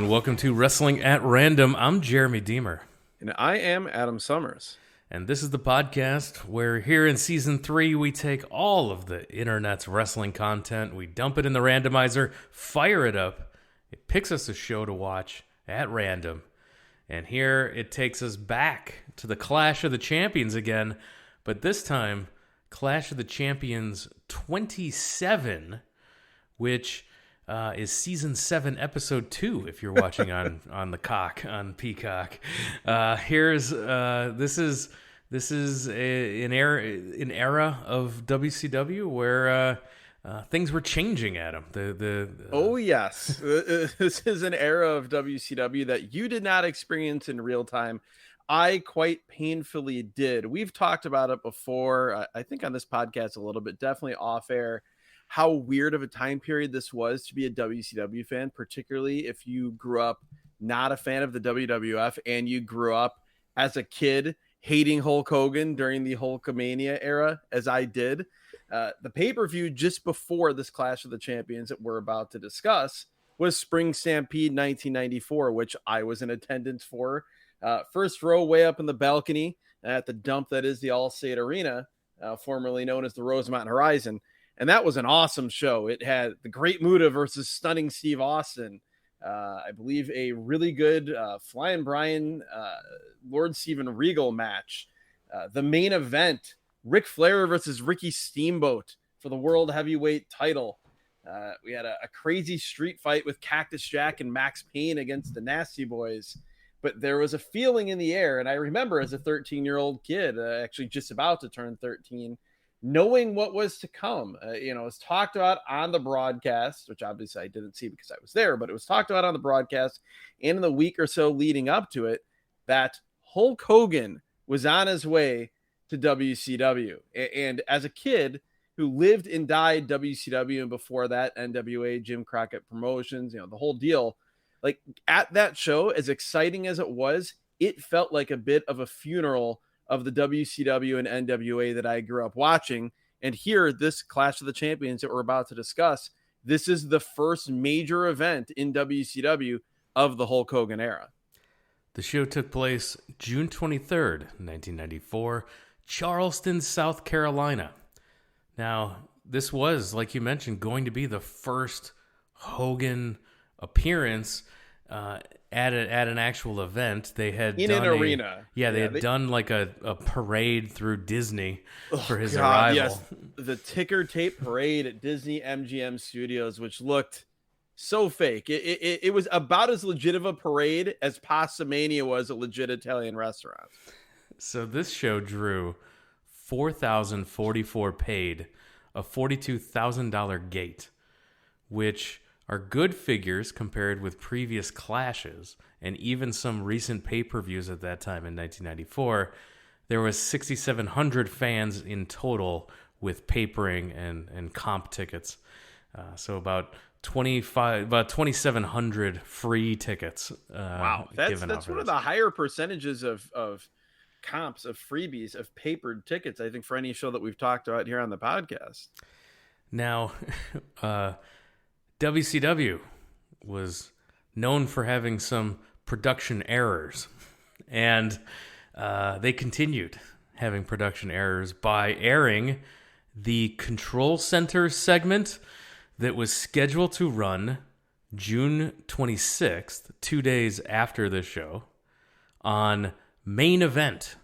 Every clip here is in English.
and welcome to Wrestling at Random. I'm Jeremy Deemer. And I am Adam Summers. And this is the podcast where here in Season 3, we take all of the internet's wrestling content, we dump it in the randomizer, fire it up, it picks us a show to watch at random. And here it takes us back to the Clash of the Champions again, but this time, Clash of the Champions 27, which is Season 7, Episode 2, if you're watching on on Peacock. This is an era of WCW where things were changing, Adam. Oh, yes. This is an era of WCW that you did not experience in real time. I quite painfully did. We've talked about it before, I think on this podcast a little bit, definitely off air, how weird of a time period this was to be a WCW fan, particularly if you grew up not a fan of the WWF and you grew up as a kid hating Hulk Hogan during the Hulkamania era, as I did. The pay-per-view just before this Clash of the Champions that we're about to discuss was Spring Stampede 1994, which I was in attendance for. First row, way up in the balcony at the dump that is the Allstate Arena, formerly known as the Rosemont Horizon. And that was an awesome show. It had the Great Muta versus Stunning Steve Austin. I believe a really good Flying Brian, Lord Steven Regal match. The main event, Ric Flair versus Ricky Steamboat for the World Heavyweight title. We had a crazy street fight with Cactus Jack and Max Payne against the Nasty Boys. But there was a feeling in the air. And I remember as a 13-year-old kid, actually just about to turn 13, knowing what was to come. It was talked about on the broadcast, which obviously I didn't see because I was there, but it was talked about on the broadcast and in the week or so leading up to it, that Hulk Hogan was on his way to WCW. And as a kid who lived and died WCW, and before that NWA, Jim Crockett Promotions, the whole deal, like at that show, as exciting as it was, it felt like a bit of a funeral of the WCW and NWA that I grew up watching. And here, this Clash of the Champions that we're about to discuss, this is the first major event in WCW of the Hulk Hogan era. The show took place June 23rd, 1994, Charleston, South Carolina. Now, this was, like you mentioned, going to be the first Hogan appearance at an actual event. They had in an arena. Yeah, they had done like a parade through Disney for his arrival. Yes, the ticker tape parade at Disney MGM Studios, which looked so fake. It was about as legit of a parade as Pastamania was a legit Italian restaurant. So this show drew 4,044 paid, a $42,000 gate, which are good figures compared with previous clashes and even some recent pay-per-views at that time in 1994. There was 6,700 fans in total with papering and comp tickets. So about 2,700 free tickets. Wow, that's one of the higher percentages of comps, of freebies, of papered tickets, I think, for any show that we've talked about here on the podcast. Now, WCW was known for having some production errors, and they continued having production errors by airing the Control Center segment that was scheduled to run June 26th, 2 days after the show, on Main Event.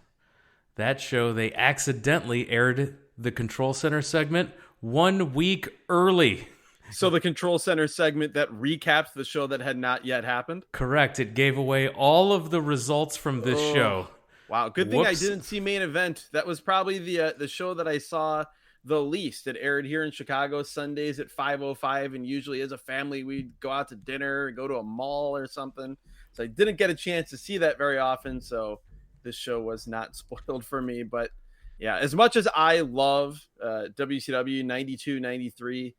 That show, they accidentally aired the Control Center segment 1 week early. So the Control Center segment that recaps the show that had not yet happened? Correct. It gave away all of the results from this show. Wow. Good thing I didn't see Main Event. That was probably the show that I saw the least. It aired here in Chicago Sundays at 5:05, and usually as a family we'd go out to dinner, go to a mall or something. So I didn't get a chance to see that very often, so this show was not spoiled for me. But yeah, as much as I love WCW 92, 93,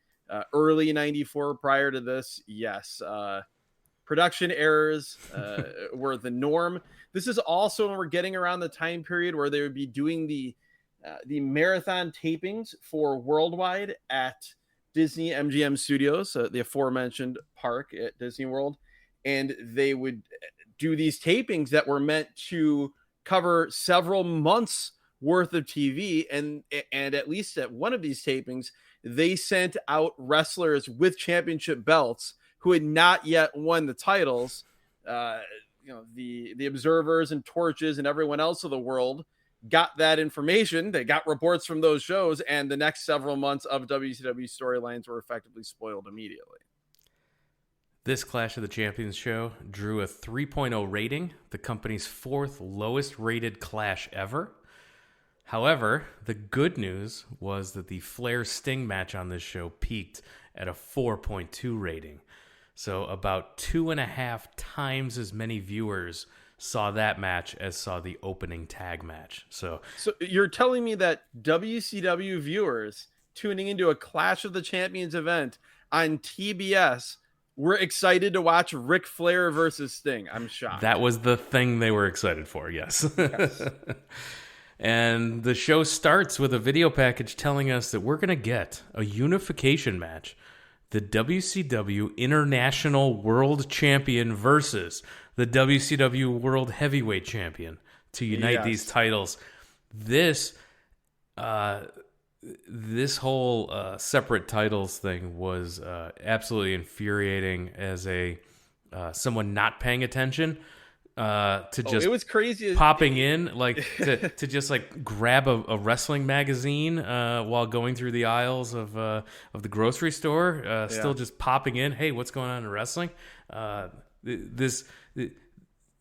early 94 prior to this, yes, production errors were the norm. This is also when we're getting around the time period where they would be doing the marathon tapings for Worldwide at Disney MGM Studios, the aforementioned park at Disney World. and they would do these tapings that were meant to cover several months worth of TV. And at least at one of these tapings, they sent out wrestlers with championship belts who had not yet won the titles. The observers and torches and everyone else of the world got that information. They got reports from those shows, and the next several months of WCW storylines were effectively spoiled immediately. This Clash of the Champions show drew a 3.0 rating, the company's fourth lowest rated Clash ever. However, the good news was that the Flair Sting match on this show peaked at a 4.2 rating. So about 2.5 times as many viewers saw that match as saw the opening tag match. So you're telling me that WCW viewers tuning into a Clash of the Champions event on TBS were excited to watch Ric Flair versus Sting? I'm shocked. That was the thing they were excited for, yes. And the show starts with a video package telling us that we're going to get a unification match. The WCW International World Champion versus the WCW World Heavyweight Champion to unite these titles. This whole separate titles thing was absolutely infuriating as a someone not paying attention. It was crazy popping in to just like grab a wrestling magazine while going through the aisles of the grocery store, still just popping in. Hey, what's going on in wrestling?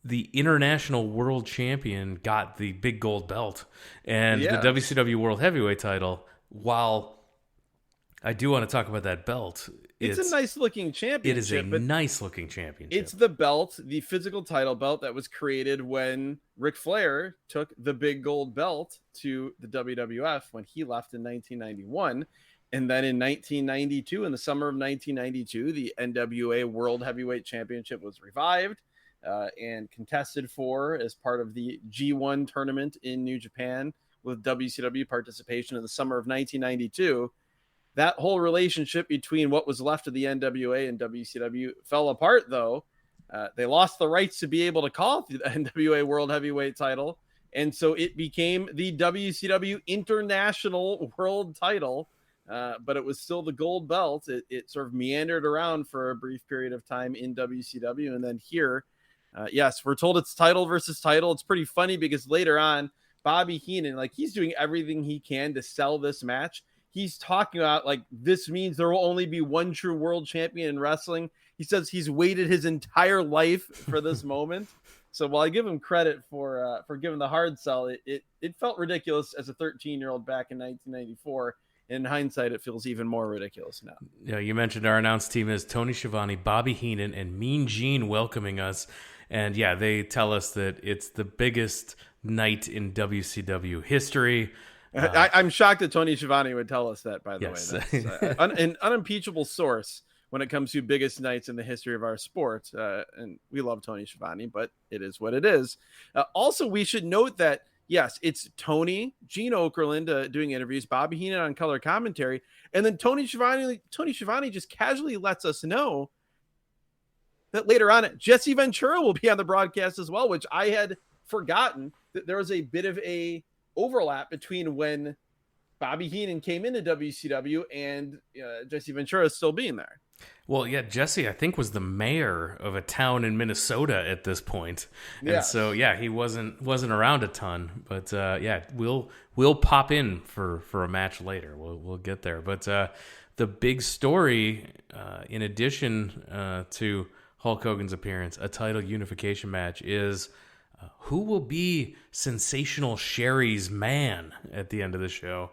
The International World Champion got the big gold belt and the WCW World Heavyweight title. While I do want to talk about that belt, it's a nice looking championship. It is a nice looking championship. It's the belt, the physical title belt that was created when Ric Flair took the big gold belt to the WWF when he left in 1991. And then in 1992, in the summer of 1992, the NWA World Heavyweight Championship was revived and contested for as part of the G1 tournament in New Japan with WCW participation in the summer of 1992. That whole relationship between what was left of the NWA and WCW fell apart, though. They lost the rights to be able to call it the NWA World Heavyweight title, and so it became the WCW International World title, but it was still the gold belt. It sort of meandered around for a brief period of time in WCW, and then here, yes, we're told it's title versus title. It's pretty funny because later on, Bobby Heenan, like, he's doing everything he can to sell this match. He's talking about, like, this means there will only be one true world champion in wrestling. He says he's waited his entire life for this moment. So while I give him credit for giving the hard sell, it felt ridiculous as a 13-year-old back in 1994. In hindsight, it feels even more ridiculous now. Yeah, you mentioned our announced team is Tony Schiavone, Bobby Heenan, and Mean Gene welcoming us. And yeah, they tell us that it's the biggest night in WCW history. I'm shocked that Tony Schiavone would tell us that, by the yes. way. That's an unimpeachable source when it comes to biggest nights in the history of our sport. And we love Tony Schiavone, but it is what it is. Also, we should note that, yes, it's Tony, Gene Okerlund doing interviews, Bobby Heenan on color commentary, and then Tony Schiavone just casually lets us know that later on, Jesse Ventura will be on the broadcast as well, which I had forgotten that there was a bit of a overlap between when Bobby Heenan came into WCW and Jesse Ventura still being there. Well, yeah, Jesse, I think, was the mayor of a town in Minnesota at this point. And so, yeah, he wasn't around a ton. But, yeah, we'll pop in for a match later. We'll get there. But the big story, in addition to Hulk Hogan's appearance, a title unification match, is who will be Sensational Sherry's man at the end of the show?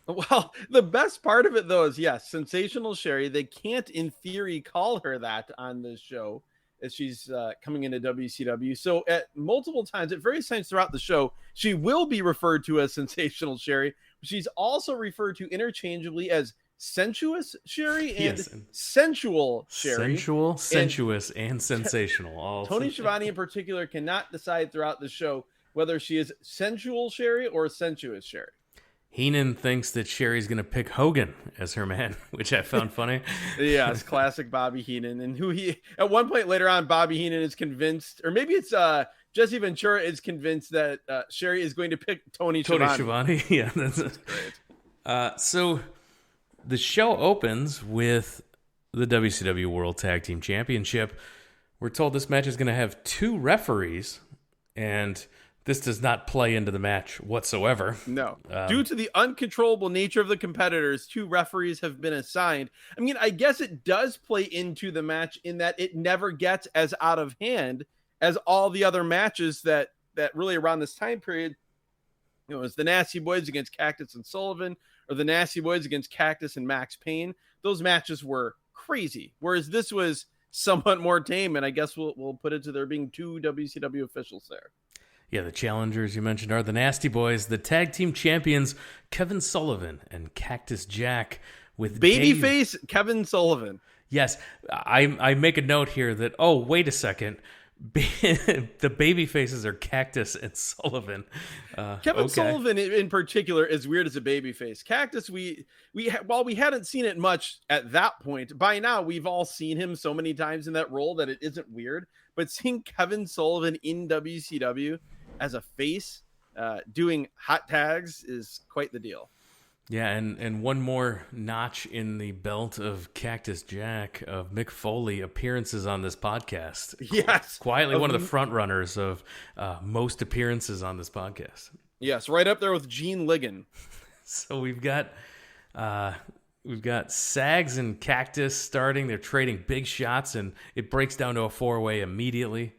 Well, the best part of it, though, is, yes, Sensational Sherry. They can't, in theory, call her that on this show as she's coming into WCW. So at multiple times, at various times throughout the show, she will be referred to as Sensational Sherry. She's also referred to interchangeably as Sensuous Sherry and Sensual Sherry. Sensual, sensuous, and sensational. Tony Schiavone in particular cannot decide throughout the show whether she is Sensual Sherry or Sensuous Sherry. Heenan thinks that Sherry's going to pick Hogan as her man, which I found funny. Yes, classic Bobby Heenan. And at one point later on, Bobby Heenan is convinced, or maybe it's Jesse Ventura is convinced that Sherry is going to pick Tony Schiavone. Yeah, that's great. So the show opens with the WCW World Tag Team Championship. We're told this match is going to have 2 referees, and this does not play into the match whatsoever. No. Due to the uncontrollable nature of the competitors, 2 referees have been assigned. I mean, I guess it does play into the match in that it never gets as out of hand as all the other matches that really around this time period, it was the Nasty Boys against Cactus and Sullivan, or the Nasty Boys against Cactus and Max Payne. Those matches were crazy, whereas this was somewhat more tame, and I guess we'll put it to there being 2 WCW officials there. Yeah, the challengers you mentioned are the Nasty Boys, the tag team champions Kevin Sullivan and Cactus Jack with babyface Kevin Sullivan. Yes, I make a note here that, oh, wait a second, the baby faces are Cactus and Sullivan. Kevin Sullivan in particular is weird as a baby face. Cactus, while we hadn't seen it much at that point, by now we've all seen him so many times in that role that it isn't weird. But seeing Kevin Sullivan in WCW as a face doing hot tags is quite the deal. Yeah, and one more notch in the belt of Cactus Jack, of Mick Foley appearances on this podcast. Yes. Quietly one of the front runners of most appearances on this podcast. Yes, right up there with Gene Ligon. So we've got Sags and Cactus starting. They're trading big shots, and it breaks down to a 4-way immediately.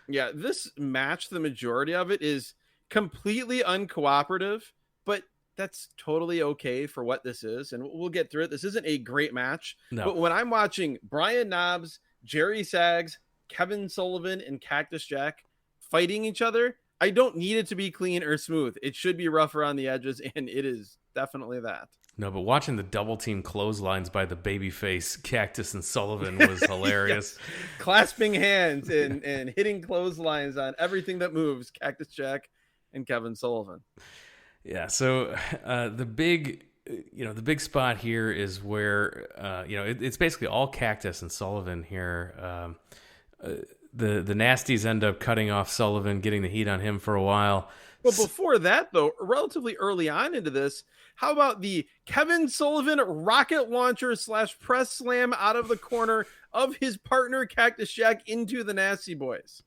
Yeah, this match, the majority of it is completely uncooperative, but that's totally okay for what this is, and we'll get through it. This isn't a great match, but when I'm watching Brian Knobbs, Jerry Sags, Kevin Sullivan, and Cactus Jack fighting each other, I don't need it to be clean or smooth. It should be rough around the edges, and it is definitely that. No, but watching the double team clotheslines by the babyface Cactus and Sullivan was hilarious. Yes. Clasping hands and hitting clotheslines on everything that moves, Cactus Jack and Kevin Sullivan. Yeah, so the big spot here is where it's basically all Cactus and Sullivan here. The Nasties end up cutting off Sullivan, getting the heat on him for a while. Well, before that, though, relatively early on into this, how about the Kevin Sullivan rocket launcher / press slam out of the corner of his partner Cactus Jack into the Nasty Boys?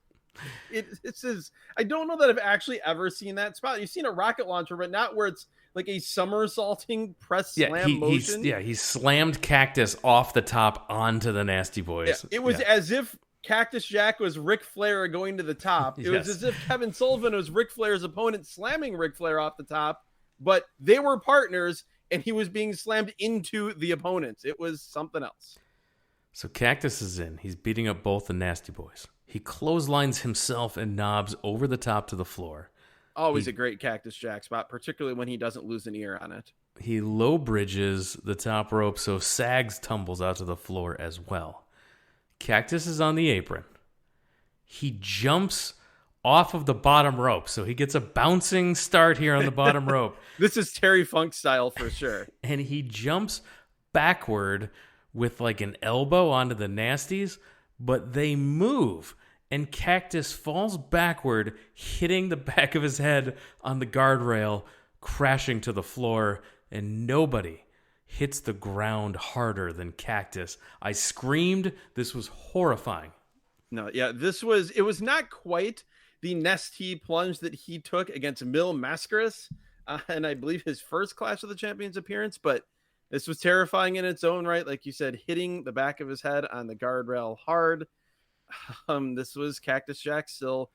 It says, I don't know that I've actually ever seen that spot. You've seen a rocket launcher, but not where it's like a somersaulting press slam motion. He slammed Cactus off the top onto the Nasty Boys. Yeah, it was as if Cactus Jack was Ric Flair going to the top. It was as if Kevin Sullivan was Ric Flair's opponent slamming Ric Flair off the top, but they were partners and he was being slammed into the opponents. It was something else. So Cactus is in. He's beating up both the Nasty Boys. He clotheslines himself and Knobbs over the top to the floor. Always a great Cactus Jack spot, particularly when he doesn't lose an ear on it. He low bridges the top rope, so Sags tumbles out to the floor as well. Cactus is on the apron. He jumps off of the bottom rope, so he gets a bouncing start here on the bottom rope. This is Terry Funk style for sure. And he jumps backward with like an elbow onto the Nasties, but they move, and Cactus falls backward, hitting the back of his head on the guardrail, crashing to the floor, and nobody hits the ground harder than Cactus. I screamed. This was horrifying. No, yeah, it was not quite the Nestea plunge that he took against Mil Mascaras, and I believe his first Clash of the Champions appearance, but this was terrifying in its own right. Like you said, hitting the back of his head on the guardrail hard. This was Cactus Jack still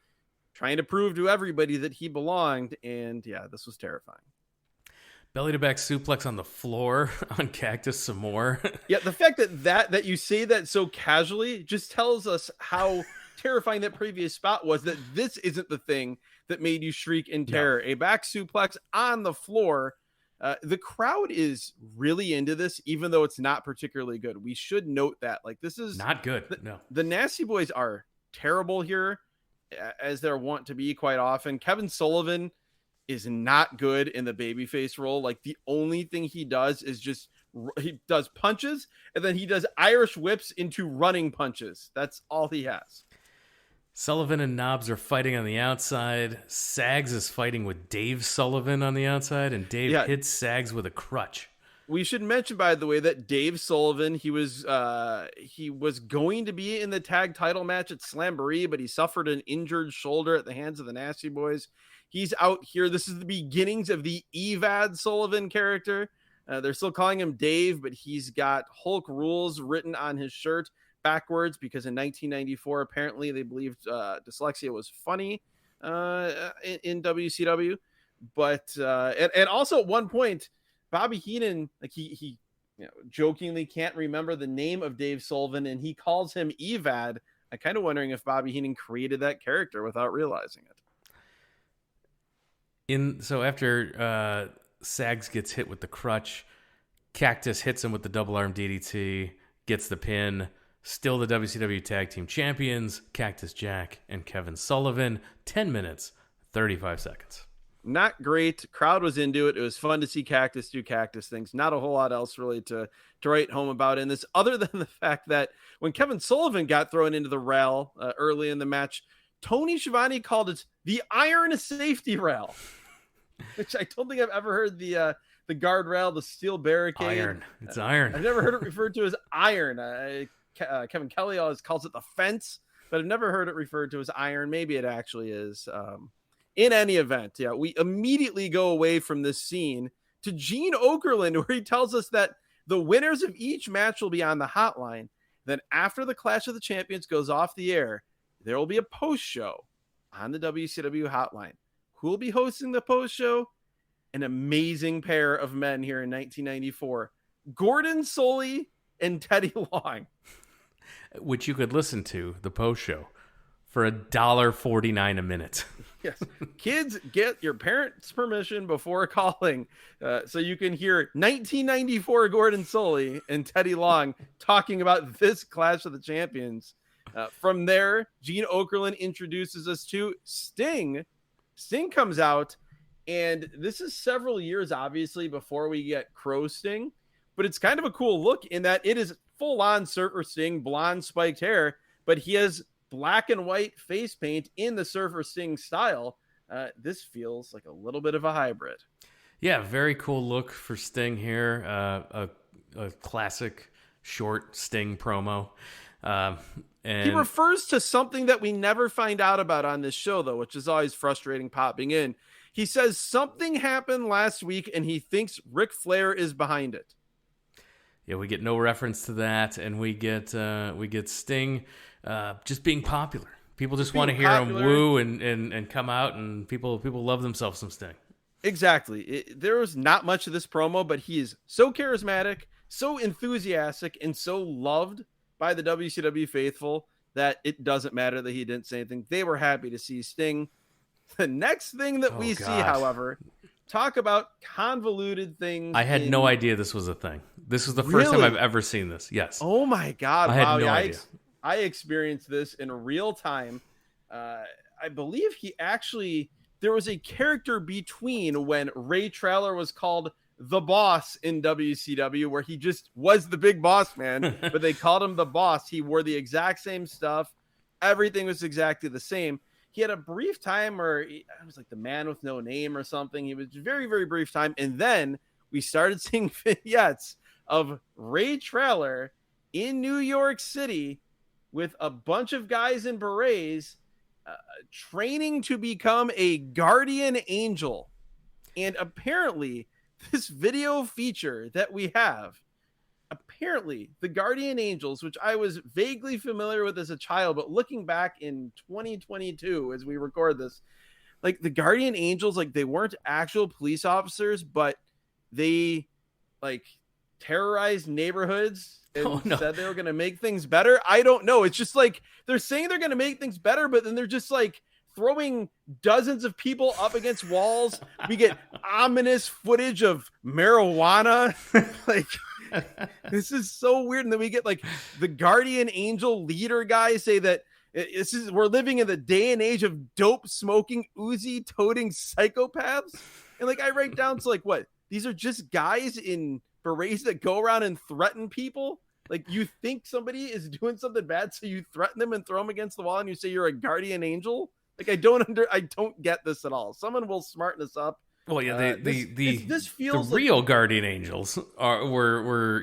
trying to prove to everybody that he belonged. And yeah, this was terrifying. Belly to back suplex on the floor on Cactus some more. Yeah, the fact that you say that so casually just tells us how terrifying that previous spot was, that this isn't the thing that made you shriek in terror. No. A back suplex on the floor. The crowd is really into this, even though it's not particularly good. We should note that. Like, this is not good. The Nasty Boys are terrible here, as they're wont to be quite often. Kevin Sullivan is not good in the babyface role. Like the only thing he does is just he does punches, and then he does Irish whips into running punches. That's all he has. Sullivan and Knobs are fighting on the outside. Sags is fighting with Dave Sullivan on the outside, and Dave hits Sags with a crutch. We should mention, by the way, that Dave Sullivan, he was going to be in the tag title match at Slamboree, but he suffered an injured shoulder at the hands of the Nasty Boys. He's out here. This is the beginnings of the Evad Sullivan character. They're still calling him Dave, but he's got Hulk rules written on his shirt backwards because in 1994, apparently they believed dyslexia was funny in WCW. But and also at one point, Bobby Heenan, like he jokingly can't remember the name of Dave Sullivan, and he calls him Evad. I'm kind of wondering if Bobby Heenan created that character without realizing it. So after Sags gets hit with the crutch, Cactus hits him with the double arm DDT, gets the pin. Still the WCW Tag Team Champions, Cactus Jack and Kevin Sullivan. 10 minutes, 35 seconds. Not great. Crowd was into it. It was fun to see Cactus do Cactus things. Not a whole lot else really to write home about in this, other than the fact that when Kevin Sullivan got thrown into the rail early in the match, Tony Schiavone called it the Iron Safety Rail, which I don't think I've ever heard the guardrail, the steel barricade. Iron. It's iron. I've never heard it referred to as iron. Kevin Kelly always calls it the fence, but I've never heard it referred to as iron. Maybe it actually is. In any event, we immediately go away from this scene to Gene Okerlund, where he tells us that the winners of each match will be on the hotline. Then after the Clash of the Champions goes off the air, there will be a post show on the WCW hotline. Who will be hosting the post show? An amazing pair of men here in 1994, Gordon Solie and Teddy Long, which you could listen to the post show for $1.49 a minute. Yes. Kids, get your parents' permission before calling so you can hear 1994 Gordon Solie and Teddy Long talking about this Clash of the Champions. From there, Gene Okerlund introduces us to Sting. Sting comes out, and this is several years, obviously, before we get Crow Sting, but it's kind of a cool look in that it is full-on Surfer Sting, blonde spiked hair, but he has black and white face paint in the Surfer Sting style. This feels like a little bit of a hybrid. Yeah, very cool look for Sting here. A classic short Sting promo. And he refers to something that we never find out about on this show, though, which is always frustrating popping in. He says something happened last week, and he thinks Ric Flair is behind it. Yeah, we get no reference to that, and we get Sting just being popular. People just want to hear him woo and come out, and people love themselves some Sting. Exactly. There was not much of this promo, but he is so charismatic, so enthusiastic, and so loved by the WCW faithful that it doesn't matter that he didn't say anything. They were happy to see Sting. The next thing that we see, however, talk about convoluted things. I had no idea this was a thing. This was the first time I've ever seen this. Yes. Oh my God. I had no idea. I experienced this in real time. I believe there was a character between when Ray Traylor was called the boss in WCW, where he just was the big boss man, but they called him the boss. He wore the exact same stuff. Everything was exactly the same. He had a brief time where it was like the man with no name or something. He was very, very brief time. And then we started seeing vignettes of Ray Traylor in New York City with a bunch of guys in berets training to become a guardian angel. And apparently this video feature that we have, apparently the guardian angels, which I was vaguely familiar with as a child, but looking back in 2022 as we record this, like the guardian angels, like they weren't actual police officers, but they like terrorized neighborhoods and said they were going to make things better. I don't know. It's just like they're saying they're going to make things better, but then they're just like throwing dozens of people up against walls. We get ominous footage of marijuana. Like, this is so weird. And then we get like the guardian angel leader guy say that We're living in the day and age of dope smoking, Uzi toting psychopaths. And like, I write down to like, what? These are just guys in berets that go around and threaten people. Like, you think somebody is doing something bad, so you threaten them and throw them against the wall, and you say you're a guardian angel. Like, I don't get this at all. Someone will smarten us up. Well, yeah, this feels the real guardian angels were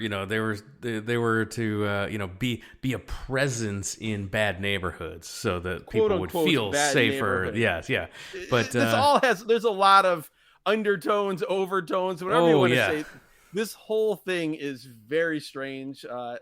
they were to be a presence in bad neighborhoods so that quote, people would feel safer. Yes, yeah. But there's a lot of undertones, overtones, whatever you want to say. This whole thing is very strange. I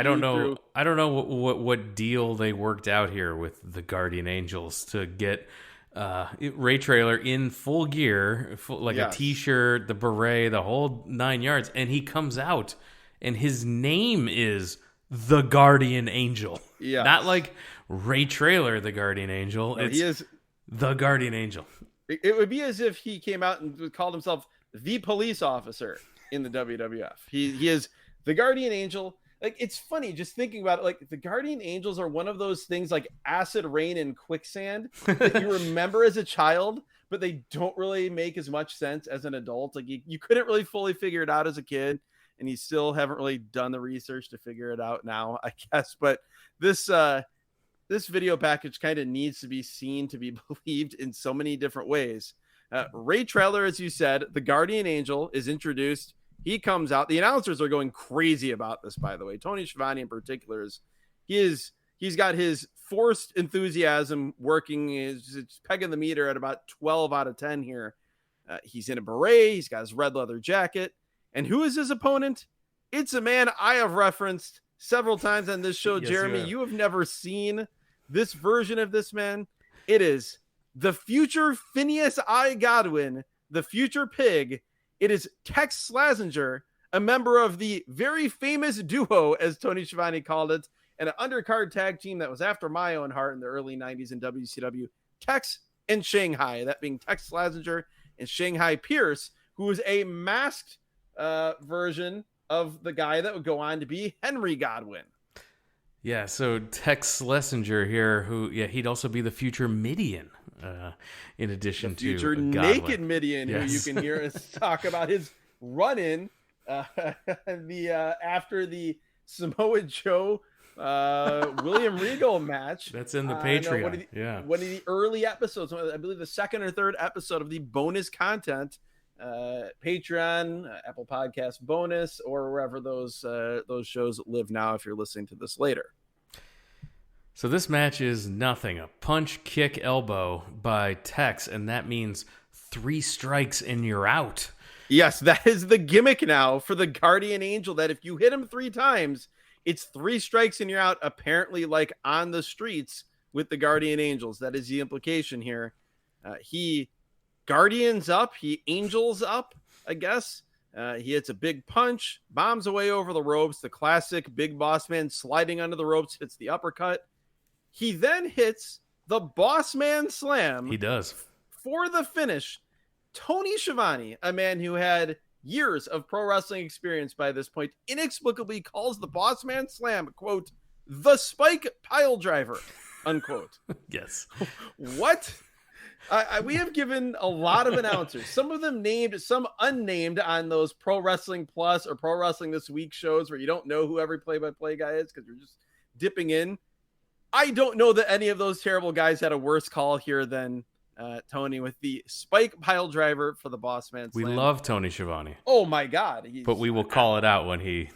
don't know. I don't know what deal they worked out here with the guardian angels to get Ray Trailer in full gear, a t-shirt, the beret, the whole 9 yards, and he comes out, and his name is the Guardian Angel. Yeah, not like Ray Trailer, the Guardian Angel. No, he is the Guardian Angel. It would be as if he came out and called himself the police officer in the WWF. He is the Guardian Angel. Like, it's funny just thinking about it. Like, the Guardian Angels are one of those things like acid rain and quicksand that you remember as a child, but they don't really make as much sense as an adult. Like, you couldn't really fully figure it out as a kid, and you still haven't really done the research to figure it out now, I guess. But this video package kind of needs to be seen to be believed in so many different ways. Ray Trailer, as you said, the Guardian Angel, is introduced. He comes out. The announcers are going crazy about this, by the way. Tony Schiavone in particular he's got his forced enthusiasm working. It's pegging the meter at about 12 out of 10 here. He's in a beret. He's got his red leather jacket. And who is his opponent? It's a man I have referenced several times on this show, yes, Jeremy. You have never seen this version of this man. It is the future Phineas I. Godwin, the future pig. It is Tex Slazenger, a member of the very famous duo, as Tony Schiavone called it, and an undercard tag team that was after my own heart in the early 90s in WCW, Tex and Shanghai, that being Tex Slazenger and Shanghai Pierce, who was a masked version of the guy that would go on to be Henry Godwin. Yeah, so Tex Slazenger here, he'd also be the future Midian, in addition to future naked Midian, yes. Who you can hear us talk about his run-in after the Samoa Joe William Regal match. That's in the Patreon. One of the early episodes, I believe the second or third episode of the bonus content, Patreon, Apple Podcast bonus, or wherever those shows live now if you're listening to this later. So this match is nothing. A punch, kick, elbow by Tex, and that means 3 strikes and you're out. Yes, that is the gimmick now for the Guardian Angel, that if you hit him 3 times, it's 3 strikes and you're out, apparently like on the streets with the Guardian Angels. That is the implication here. He Guardians up, he Angels up, I guess. He hits a big punch, bombs away over the ropes, the classic Big Boss Man sliding under the ropes, hits the uppercut. He then hits the Boss Man Slam. He does. For the finish. Tony Schiavone, a man who had years of pro wrestling experience by this point, inexplicably calls the Boss Man Slam, quote, the Spike Pile Driver, unquote. Yes. What? We have given a lot of announcers, some of them named, some unnamed, on those Pro Wrestling Plus or Pro Wrestling This Week shows where you don't know who every play-by-play guy is because you're just dipping in. I don't know that any of those terrible guys had a worse call here than Tony with the Spike Pile Driver for the Boss Man Slam. We love Tony Schiavone. Oh my God. But we will call it out when he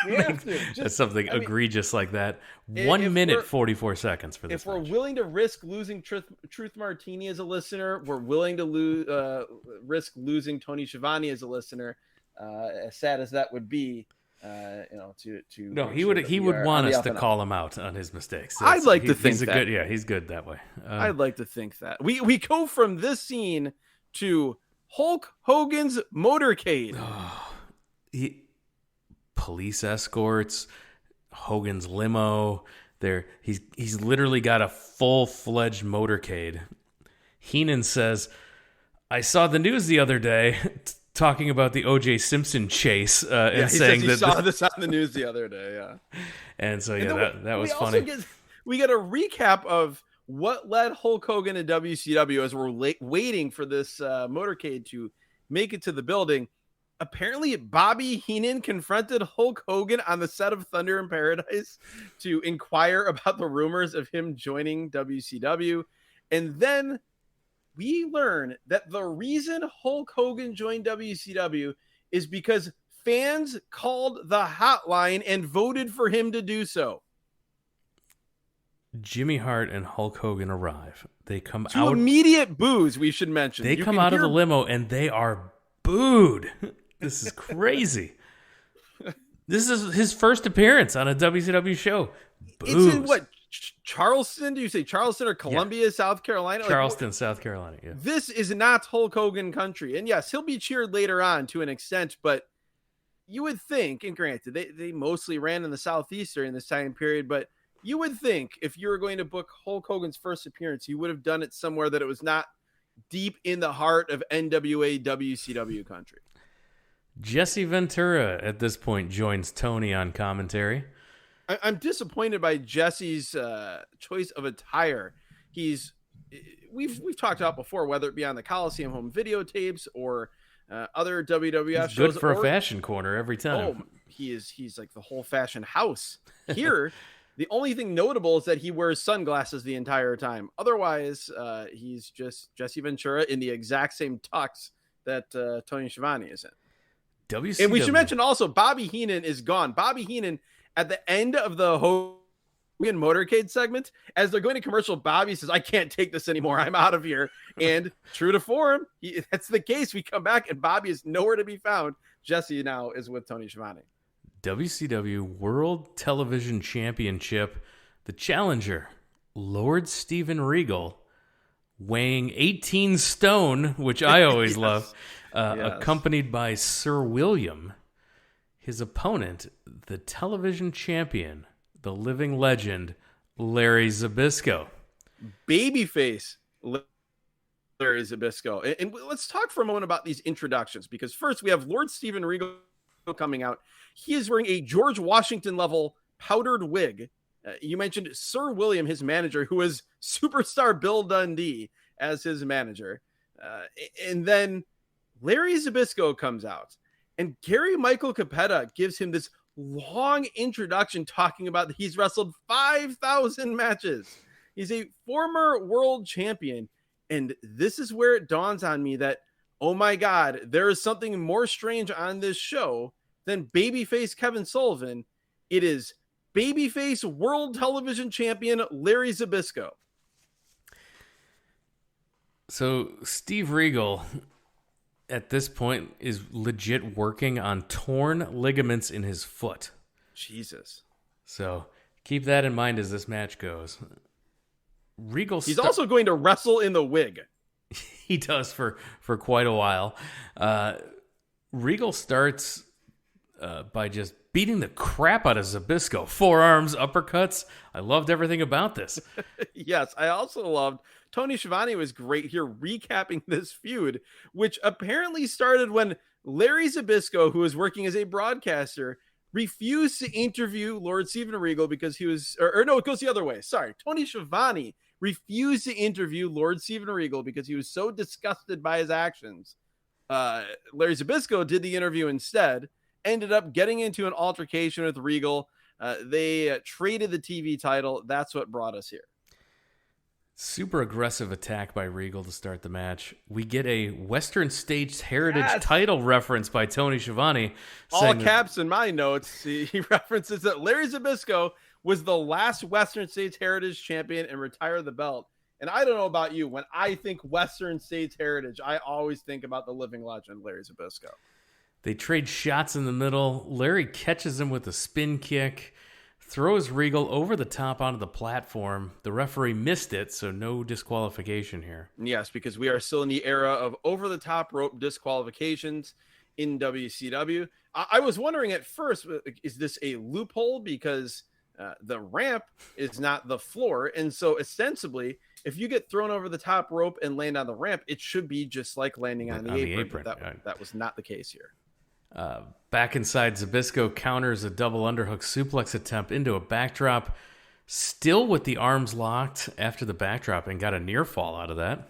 that's something egregious like that. 1 minute, 44 seconds for this If we're match. willing to risk losing Truth Martini as a listener, we're willing to risk losing Tony Schiavone as a listener, as sad as that would be. No, he would want us to call him out on his mistakes. I'd like to think that. He's good that way. I'd like to think that. We go from this scene to Hulk Hogan's motorcade. Police escorts, Hogan's limo. He's literally got a full-fledged motorcade. Heenan says, "I saw the news the other day." Talking about the O.J. Simpson chase and saying he saw this on the news the other day, yeah. And so, that was funny. we get a recap of what led Hulk Hogan to WCW as we're waiting for this motorcade to make it to the building. Apparently, Bobby Heenan confronted Hulk Hogan on the set of Thunder in Paradise to inquire about the rumors of him joining WCW. And then we learn that the reason Hulk Hogan joined WCW is because fans called the hotline and voted for him to do so. Jimmy Hart and Hulk Hogan arrive. They come to out. Immediate boos, we should mention. They come out of the limo and they are booed. This is crazy. This is his first appearance on a WCW show. Boos. It's in what? Charleston? Do you say Charleston or Columbia, South Carolina? Charleston, South Carolina, yeah. This is not Hulk Hogan country. And yes, he'll be cheered later on to an extent, but you would think, and granted, they mostly ran in the Southeast during this time period, but you would think if you were going to book Hulk Hogan's first appearance, you would have done it somewhere that it was not deep in the heart of NWA WCW country. Jesse Ventura at this point joins Tony on commentary. I'm disappointed by Jesse's choice of attire. We've talked about before, whether it be on the Coliseum home videotapes or other WWF He's shows. Good for a fashion corner every time. Oh, he's like the whole fashion house. Here, the only thing notable is that he wears sunglasses the entire time. Otherwise, he's just Jesse Ventura in the exact same tux that Tony Schiavone is in. WCW. And we should mention also Bobby Heenan is gone. Bobby Heenan at the end of the Hogan motorcade segment, as they're going to commercial, Bobby says, "I can't take this anymore. I'm out of here." And true to form, that's the case. We come back and Bobby is nowhere to be found. Jesse now is with Tony Schiavone. WCW World Television Championship. The challenger, Lord Steven Regal, weighing 18 stone, which I always yes. love, Yes. accompanied by Sir William. His opponent, the television champion, the living legend, Larry Zbyszko. Babyface Larry Zbyszko. And let's talk for a moment about these introductions, because first we have Lord Steven Regal coming out. He is wearing a George Washington level powdered wig. You mentioned Sir William, his manager, who is superstar Bill Dundee as his manager. And then Larry Zbyszko comes out, and Gary Michael Capetta gives him this long introduction talking about that he's wrestled 5,000 matches. He's a former world champion. And this is where it dawns on me that, oh my God, there is something more strange on this show than babyface Kevin Sullivan. It is babyface world television champion Larry Zbyszko. So Steve Regal at this point is legit working on torn ligaments in his foot. Jesus. So keep that in mind as this match goes. He's also going to wrestle in the wig. He does for quite a while. Regal starts by just beating the crap out of Zbyszko. Forearms, uppercuts. I loved everything about this. Yes, I also loved Tony Schiavone was great here recapping this feud, which apparently started when Larry Zbyszko, who was working as a broadcaster, refused to interview Lord Steven Regal because he was, or no, it goes the other way. Sorry. Tony Schiavone refused to interview Lord Steven Regal because he was so disgusted by his actions. Larry Zbyszko did the interview instead, ended up getting into an altercation with Regal. They traded the TV title. That's what brought us here. Super aggressive attack by Regal to start the match. We get a Western States Heritage title reference by Tony Schiavone. All caps in my notes. He references that Larry Zbyszko was the last Western States Heritage champion and retired the belt. And I don't know about you. When I think Western States Heritage, I always think about the living legend, Larry Zbyszko. They trade shots in the middle. Larry catches him with a spin kick, throws Regal over the top onto the platform. The referee missed it, so no disqualification here. Yes, because we are still in the era of over-the-top rope disqualifications in WCW. I was wondering at first, is this a loophole? Because the ramp is not the floor. And so ostensibly, if you get thrown over the top rope and land on the ramp, it should be just like landing on the apron. That was not the case here. Back inside, Zbyszko counters a double underhook suplex attempt into a backdrop. still with the arms locked after the backdrop and got a near fall out of that.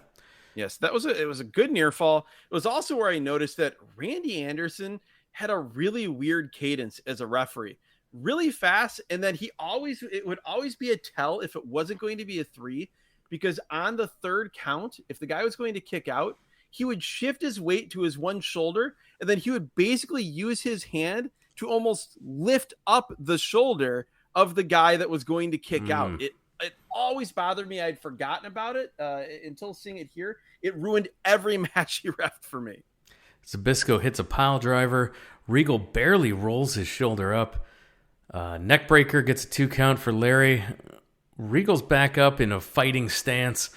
Yes, it was a good near fall. It was also where I noticed that Randy Anderson had a really weird cadence as a referee, really fast, and then it would always be a tell if it wasn't going to be a 3, because on the third count, if the guy was going to kick out, he would shift his weight to his one shoulder, and then he would basically use his hand to almost lift up the shoulder of the guy that was going to kick out. It always bothered me. I'd forgotten about it until seeing it here. It ruined every match he refed for me. Zbyszko hits a pile driver. Regal barely rolls his shoulder up. Neckbreaker gets a 2 count for Larry. Regal's back up in a fighting stance.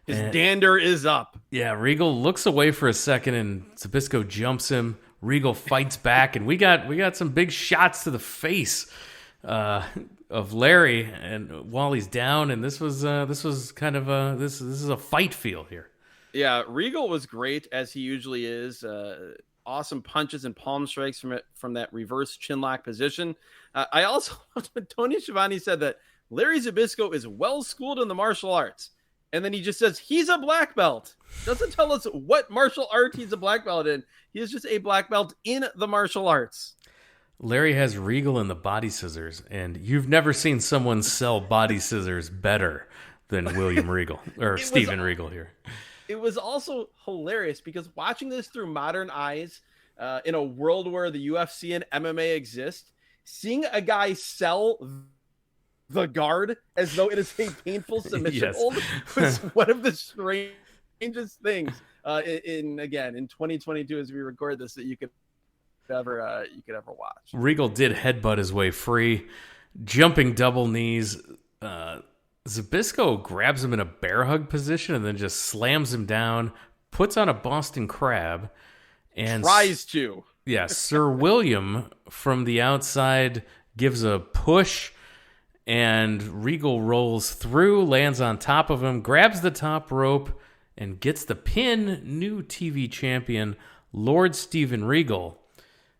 His dander is up. Yeah, Regal looks away for a second, and Zbyszko jumps him. Regal fights back, and we got some big shots to the face of Larry, and while he's down, and this was kind of this is a fight feel here. Yeah, Regal was great as he usually is. Awesome punches and palm strikes from that reverse chinlock position. I also Tony Schiavone said that Larry Zbyszko is well schooled in the martial arts, and then he just says he's a black belt. Doesn't tell us what martial art he's a black belt in. He is just a black belt in the martial arts. Larry has Regal in the body scissors, and you've never seen someone sell body scissors better than William Regal, or Steven Regal here. It was also hilarious because watching this through modern eyes, in a world where the UFC and MMA exist, seeing a guy sell the guard as though it is a painful submission hold was one of the strangest things in 2022 as we record this that you could ever watch. Regal did headbutt his way free, jumping double knees. Zbyszko grabs him in a bear hug position and then just slams him down, puts on a Boston Crab, and tries to. Yeah, Sir William from the outside gives a push, and Regal rolls through, lands on top of him, grabs the top rope, and gets the pin. New TV champion, Lord Steven Regal.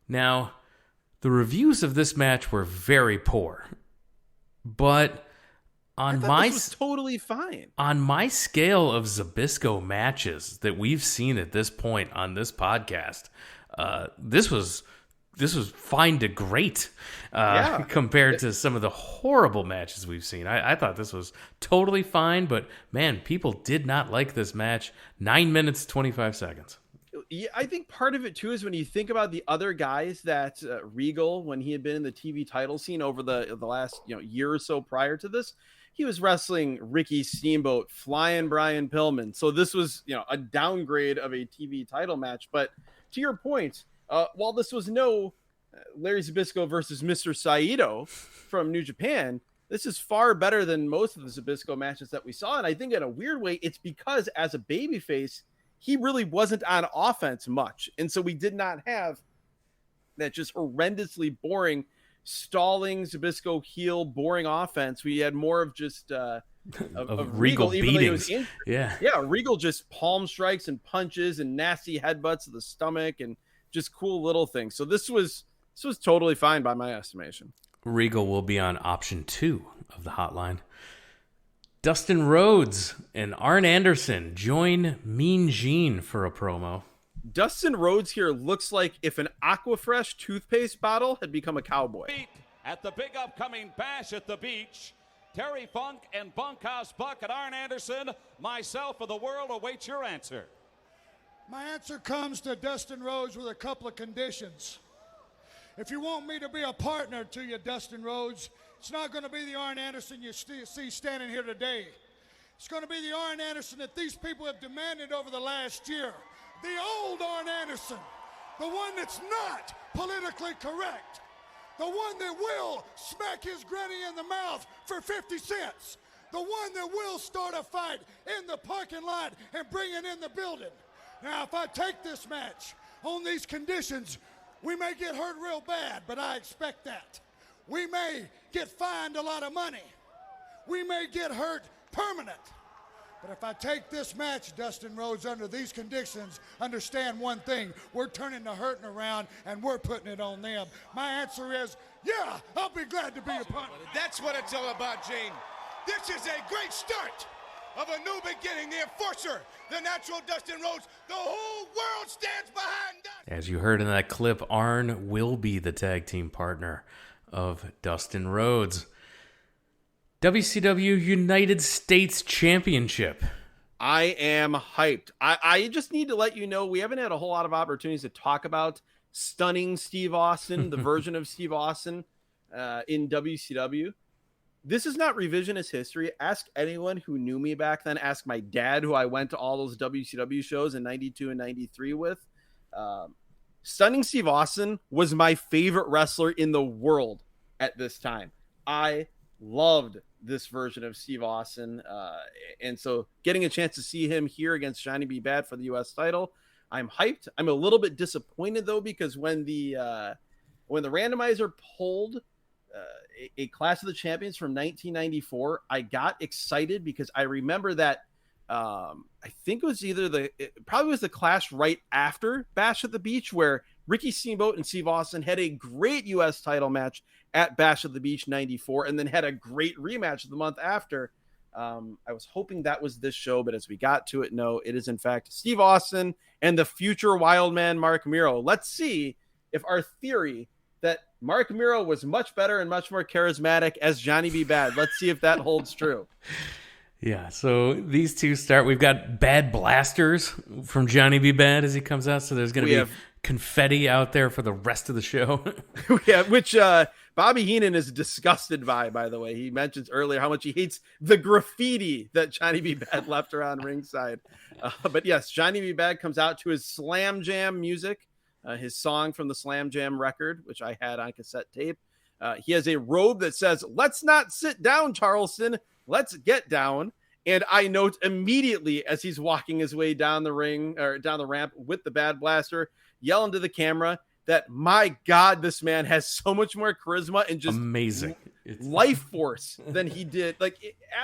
Now, the reviews of this match were very poor, but this was totally fine. On my scale of Zbyszko matches that we've seen at this point on this podcast, this was fine to great compared to some of the horrible matches we've seen. I thought this was totally fine, but man, people did not like this match. 9 minutes, 25 seconds. Yeah, I think part of it too is when you think about the other guys that Regal, when he had been in the TV title scene over the last year or so prior to this, he was wrestling Ricky Steamboat, Flying Brian Pillman. So this was a downgrade of a TV title match. But to your point, while this was no Larry Zbyszko versus Mr. Saito from New Japan, this is far better than most of the Zbyszko matches that we saw. And I think in a weird way, it's because as a babyface, he really wasn't on offense much. And so we did not have that just horrendously boring, stalling Zbyszko heel, boring offense. We had more of just of Regal beatings. Regal just palm strikes and punches and nasty headbutts to the stomach and just cool little things. So this was totally fine by my estimation. Regal will be on option 2 of the hotline. Dustin Rhodes and Arn Anderson join Mean Gene for a promo. Dustin Rhodes here looks like if an Aquafresh toothpaste bottle had become a cowboy. At the big upcoming bash at the beach, Terry Funk and Bunkhouse Buck and Arn Anderson, myself of the world, await your answer. My answer comes to Dustin Rhodes with a couple of conditions. If you want me to be a partner to you, Dustin Rhodes, it's not going to be the Arn Anderson you see standing here today. It's going to be the Arn Anderson that these people have demanded over the last year. The old Arn Anderson. The one that's not politically correct. The one that will smack his granny in the mouth for 50 cents. The one that will start a fight in the parking lot and bring it in the building. Now, if I take this match on these conditions, we may get hurt real bad, but I expect that. We may get fined a lot of money. We may get hurt permanent. But if I take this match, Dustin Rhodes, under these conditions, understand one thing. We're turning the hurting around, and we're putting it on them. My answer is, yeah, I'll be glad to be a partner. That's what it's all about, Gene. This is a great start of a new beginning. The enforcer, the natural Dustin Rhodes, the whole world stands behind us. As you heard in that clip, Arn will be the tag team partner of Dustin Rhodes. WCW United States Championship. I am hyped. I just need to let you know we haven't had a whole lot of opportunities to talk about stunning Steve Austin, the version of Steve Austin in WCW. This is not revisionist history. Ask anyone who knew me back then. Ask my dad, who I went to all those WCW shows in 92 and 93 with. Stunning Steve Austin was my favorite wrestler in the world at this time. I loved this version of Steve Austin. And so getting a chance to see him here against Johnny B. Bad for the U.S. title, I'm hyped. I'm a little bit disappointed, though, because when the randomizer pulled a Clash of the Champions from 1994, I got excited because I remember that I think it was probably was the Clash right after Bash at the Beach, where Ricky Steamboat and Steve Austin had a great U.S. title match at Bash at the Beach 94, and then had a great rematch the month after. I was hoping that was this show, but as we got to it, no, it is in fact Steve Austin and the future Wild Man Mark Miro. Let's see if our theory that Mark Miro was much better and much more charismatic as Johnny B. Bad, let's see if that holds true. Yeah, so these two start. We've got Bad Blasters from Johnny B. Bad as he comes out, so there's going to be confetti out there for the rest of the show. Yeah, which Bobby Heenan is disgusted by the way. He mentions earlier how much he hates the graffiti that Johnny B. Bad left around ringside. But yes, Johnny B. Bad comes out to his Slam Jam music, his song from the Slam Jam record, which I had on cassette tape. He has a robe that says, "Let's not sit down, Charleston. Let's get down." And I note immediately as he's walking his way down the ring or down the ramp with the Bad Blaster, yelling to the camera that, my God, this man has so much more charisma and just amazing life force than he did.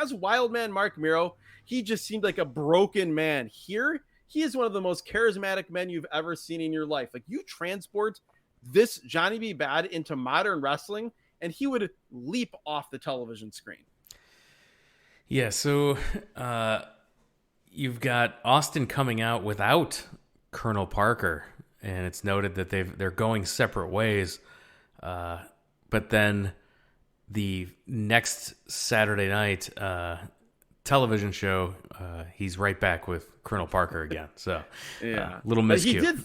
As Wildman Mark Miro, he just seemed like a broken man. Here, he is one of the most charismatic men you've ever seen in your life. Like, you transport this Johnny B. Bad into modern wrestling, and he would leap off the television screen. Yeah, so you've got Austin coming out without Colonel Parker, and it's noted that they're going separate ways. But then the next Saturday night television show, he's right back with Colonel Parker again. So yeah, little miscue.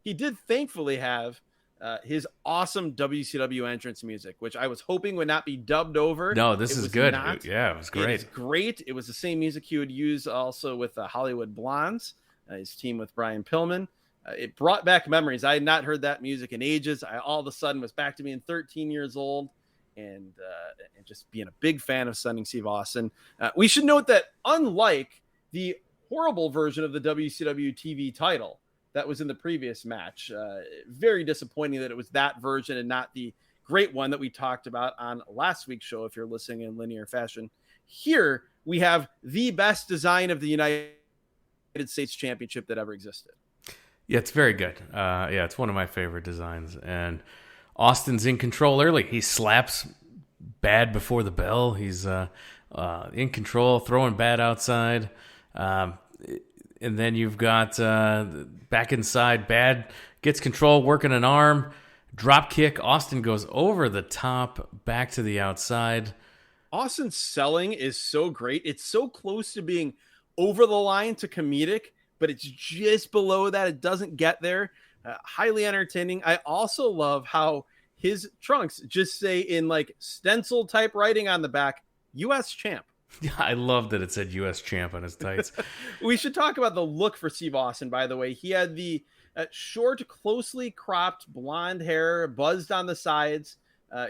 He did thankfully have his awesome WCW entrance music, which I was hoping would not be dubbed over. No, this is good. Not. Yeah, it was great. It's great. It was the same music he would use also with the Hollywood Blondes, his team with Brian Pillman. It brought back memories. I had not heard that music in ages. I all of a sudden was back to being 13 years old and just being a big fan of Stunning Steve Austin. We should note that unlike the horrible version of the WCW TV title that was in the previous match, very disappointing that it was that version and not the great one that we talked about on last week's show, if you're listening in linear fashion. Here we have the best design of the United States Championship that ever existed. Yeah, it's very good. Yeah, it's one of my favorite designs. And Austin's in control early. He slaps Bad before the bell. He's in control, throwing Bad outside. And then you've got back inside, Bad gets control, working an arm, drop kick. Austin goes over the top, back to the outside. Austin's selling is so great. It's so close to being over the line to comedic, but it's just below that. It doesn't get there. Highly entertaining. I also love how his trunks just say in like stencil type writing on the back, U.S. champ. Yeah, I love that it said U.S. champ on his tights. We should talk about the look for Steve Austin, by the way. He had the short, closely cropped blonde hair, buzzed on the sides.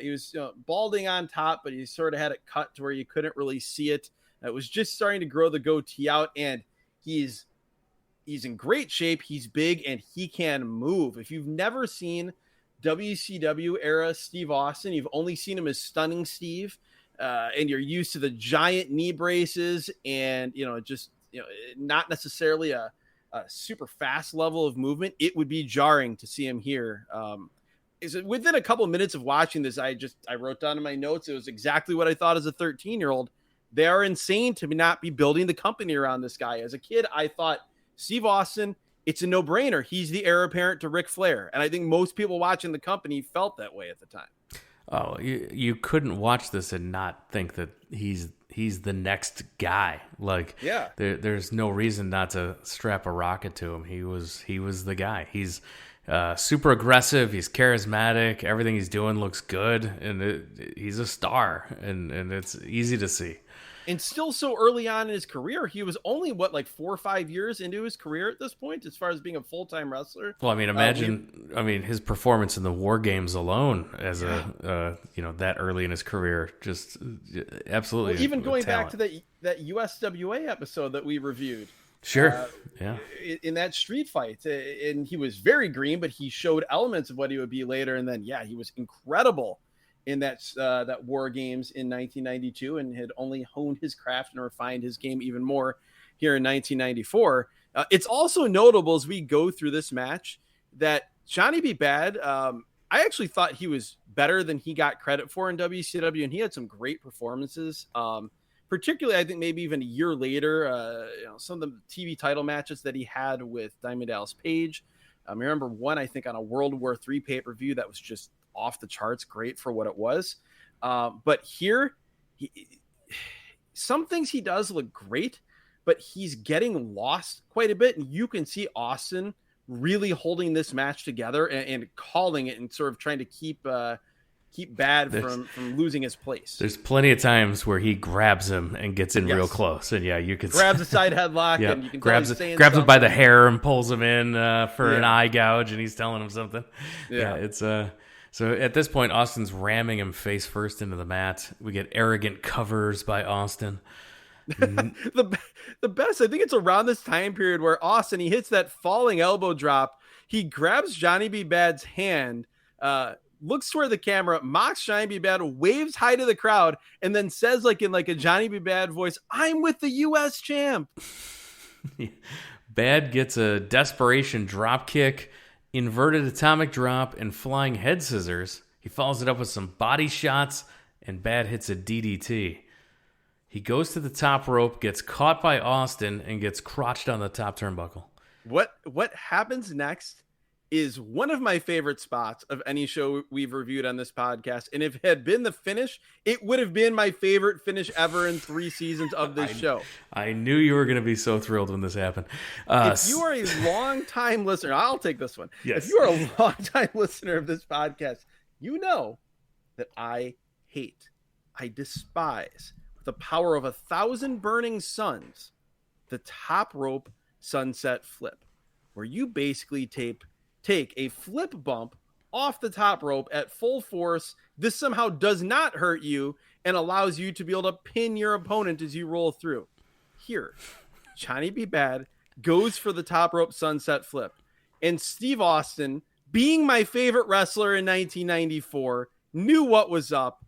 He was balding on top, but he sort of had it cut to where you couldn't really see it. It was just starting to grow the goatee out, and he's in great shape. He's big, and he can move. If you've never seen WCW era Steve Austin, you've only seen him as Stunning Steve. and you're used to the giant knee braces and, just, not necessarily a super fast level of movement, it would be jarring to see him here. Within a couple of minutes of watching this, I wrote down in my notes, it was exactly what I thought as a 13-year-old. They are insane to not be building the company around this guy. As a kid, I thought Steve Austin, it's a no-brainer. He's the heir apparent to Ric Flair. And I think most people watching the company felt that way at the time. Oh, you couldn't watch this and not think that he's the next guy. Like, yeah, there's no reason not to strap a rocket to him. He was the guy. He's super aggressive. He's charismatic. Everything he's doing looks good, and he's a star. And it's easy to see. And still so early on in his career, he was only, 4 or 5 years into his career at this point, as far as being a full-time wrestler. Well, I mean, imagine, his performance in the War Games alone as that early in his career, just absolutely. Well, even going back to that USWA episode that we reviewed. Sure. Yeah. In that street fight, and he was very green, but he showed elements of what he would be later. And then, he was incredible in that War Games in 1992, and had only honed his craft and refined his game even more here in 1994. It's also notable as we go through this match that Johnny B. Bad, I actually thought he was better than he got credit for in WCW, and he had some great performances. Particularly, I think maybe even a year later, some of the TV title matches that he had with Diamond Dallas Page. I remember one, I think, on a World War III pay-per-view that was just off the charts, great for what it was. But here, some things he does look great, but he's getting lost quite a bit. And you can see Austin really holding this match together and calling it and sort of trying to keep Bad from losing his place. There's plenty of times where he grabs him and gets in real close, and you could grabs a side headlock, and you can grabs him by the hair and pulls him in for an eye gouge, and he's telling him something. It's so at this point, Austin's ramming him face first into the mat. We get arrogant covers by Austin. The best, I think it's around this time period where Austin, he hits that falling elbow drop. He grabs Johnny B. Bad's hand, looks toward the camera, mocks Johnny B. Bad, waves hi to the crowd, and then says in a Johnny B. Bad voice, "I'm with the U.S. champ." Bad gets a desperation drop kick, inverted atomic drop, and flying head scissors. He follows it up with some body shots, and Bad hits a DDT. He goes to the top rope, gets caught by Austin, and gets crotched on the top turnbuckle. What happens next is one of my favorite spots of any show we've reviewed on this podcast. And if it had been the finish, it would have been my favorite finish ever in 3 seasons of this show. I knew you were going to be so thrilled when this happened. If you are a long-time listener, I'll take this one. Yes. If you are a long-time listener of this podcast, you know that I despise, with the power of 1,000 burning suns, the top rope sunset flip, where you basically take a flip bump off the top rope at full force. This somehow does not hurt you and allows you to be able to pin your opponent as you roll through. Here, Johnny B. Bad goes for the top rope sunset flip. And Steve Austin, being my favorite wrestler in 1994, knew what was up,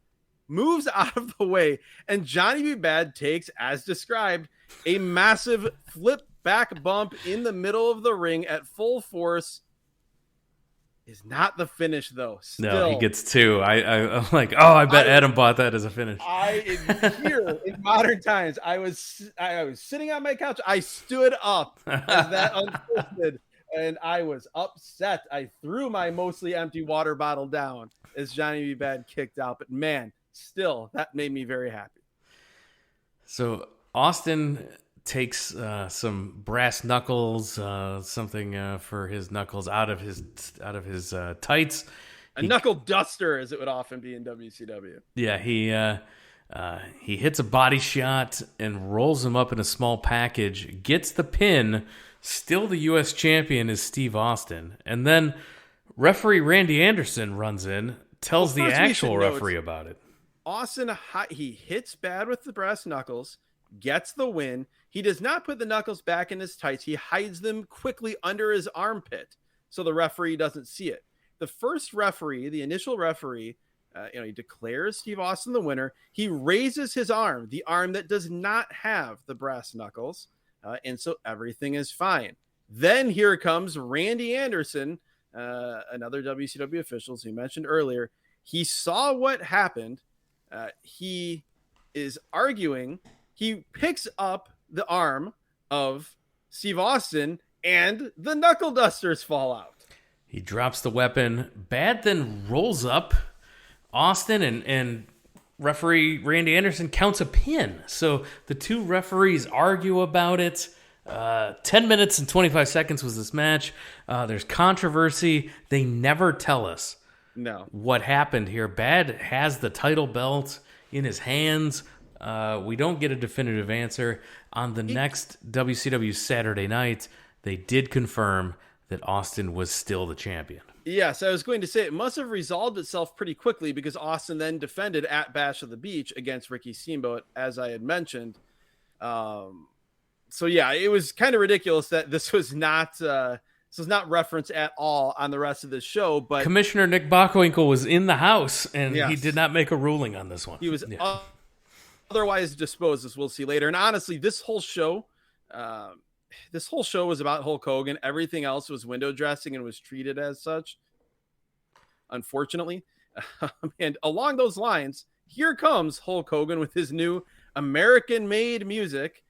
moves out of the way, and Johnny B. Bad takes, as described, a massive flip back bump in the middle of the ring at full force. Is not the finish, though. No, he gets 2. I'm like, I bet Adam bought that as a finish. Here in modern times, I was sitting on my couch. I stood up as that unfolded, and I was upset. I threw my mostly empty water bottle down as Johnny B. Bad kicked out. But man, still, that made me very happy. So Austin takes some brass knuckles, something for his knuckles out of his tights. Knuckle duster, as it would often be in WCW. Yeah, he hits a body shot and rolls him up in a small package, gets the pin. Still the U.S. champion is Steve Austin. And then referee Randy Anderson runs in, tells the actual referee about it. Austin, he hits Bad with the brass knuckles, gets the win. He does not put the knuckles back in his tights. He hides them quickly under his armpit so the referee doesn't see it. The first referee, the initial referee, He declares Steve Austin the winner. He raises his arm, the arm that does not have the brass knuckles, and so everything is fine. Then here comes Randy Anderson, another WCW official, as we mentioned earlier. He saw what happened. He is arguing. He picks up the arm of Steve Austin, and the knuckle dusters fall out. He drops the weapon. Bad then rolls up Austin, and referee Randy Anderson counts a pin. So the two referees argue about it. 10 minutes and 25 seconds was this match. There's controversy. They never tell us what happened here. Bad has the title belt in his hands. We don't get a definitive answer. On the next WCW Saturday night, they did confirm that Austin was still the champion. Yes, I was going to say it must have resolved itself pretty quickly because Austin then defended at Bash of the Beach against Ricky Steamboat, as I had mentioned. So yeah, it was kind of ridiculous that this was not referenced at all on the rest of the show. But Commissioner Nick Bockwinkel was in the house, and he did not make a ruling on this one. He was otherwise disposed, as we'll see later. And honestly, this whole show was about Hulk Hogan. Everything else was window dressing and was treated as such, unfortunately. And along those lines, here comes Hulk Hogan with his new American-made music.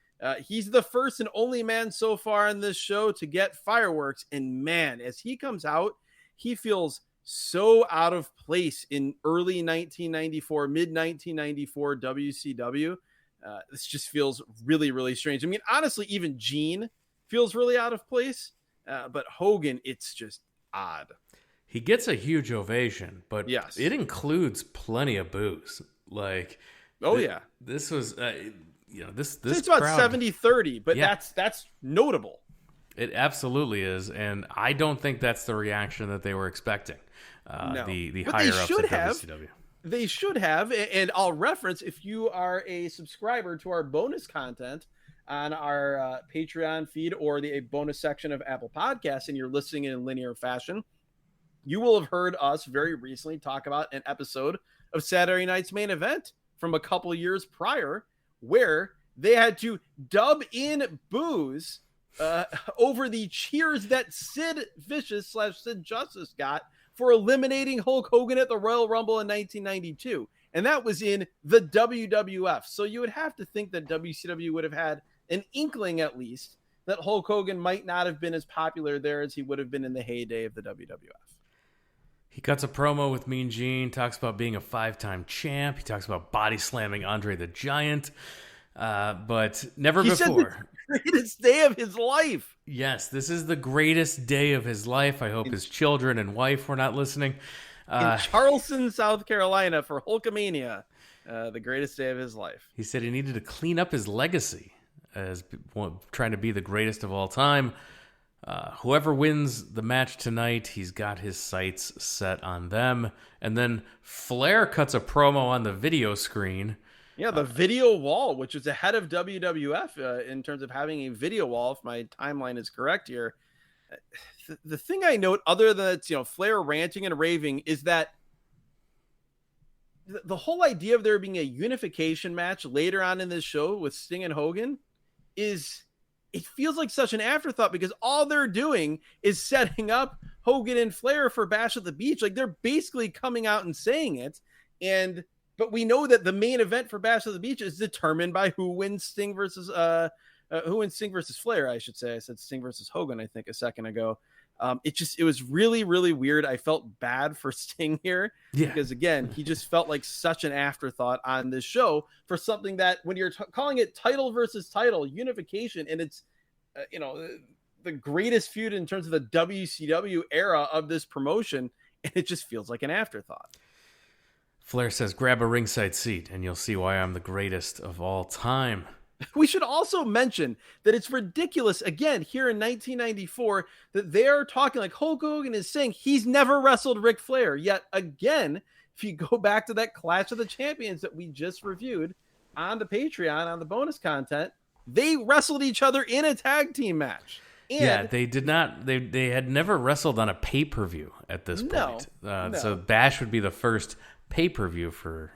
He's the first and only man so far in this show to get fireworks. And man, as he comes out, he feels so out of place in early 1994, mid-1994 WCW. This just feels really, really strange. I mean, honestly, even Gene feels really out of place. But Hogan, it's just odd. He gets a huge ovation, but yes, it includes plenty of boos. Like, this was, this it's crowd, about 70-30, but that's notable. It absolutely is, and I don't think that's the reaction that they were expecting. No. The but higher ups at WCW. They should have, and I'll reference, if you are a subscriber to our bonus content on our Patreon feed or the bonus section of Apple Podcasts, and you're listening in linear fashion, you will have heard us very recently talk about an episode of Saturday Night's Main Event from a couple years prior, where they had to dub in boos over the cheers that Sid Vicious / Sid Justice got for eliminating Hulk Hogan at the Royal Rumble in 1992. And that was in the WWF. So you would have to think that WCW would have had an inkling, at least, that Hulk Hogan might not have been as popular there as he would have been in the heyday of the WWF. He cuts a promo with Mean Gene, talks about being a 5-time champ. He talks about body slamming Andre the Giant, but never before. Said the greatest day of his life. Yes, this is the greatest day of his life. I hope his children and wife were not listening. In Charleston, South Carolina, for Hulkamania, the greatest day of his life. He said he needed to clean up his legacy as trying to be the greatest of all time. Whoever wins the match tonight, he's got his sights set on them. And then Flair cuts a promo on the video screen. Yeah, the video wall, which is ahead of WWF in terms of having a video wall, if my timeline is correct here. The thing I note, other than it's, Flair ranting and raving, is that the whole idea of there being a unification match later on in this show with Sting and Hogan it feels like such an afterthought, because all they're doing is setting up Hogan and Flair for Bash at the Beach. Like, they're basically coming out and saying it. But we know that the main event for Bash at the Beach is determined by who wins Sting versus Flair, I should say. I said Sting versus Hogan, I think, a second ago. It was really, really weird. I felt bad for Sting here because, again, he just felt like such an afterthought on this show for something that, when you're calling it title versus title, unification, and it's, the greatest feud in terms of the WCW era of this promotion, and it just feels like an afterthought. Flair says, grab a ringside seat and you'll see why I'm the greatest of all time. We should also mention that it's ridiculous, again, here in 1994, that they're talking like Hulk Hogan is saying he's never wrestled Ric Flair. Yet again, if you go back to that Clash of the Champions that we just reviewed on the Patreon, on the bonus content, they wrestled each other in a tag team match. And they did not. They had never wrestled on a pay-per-view at this point. No. So Bash would be the first pay-per-view for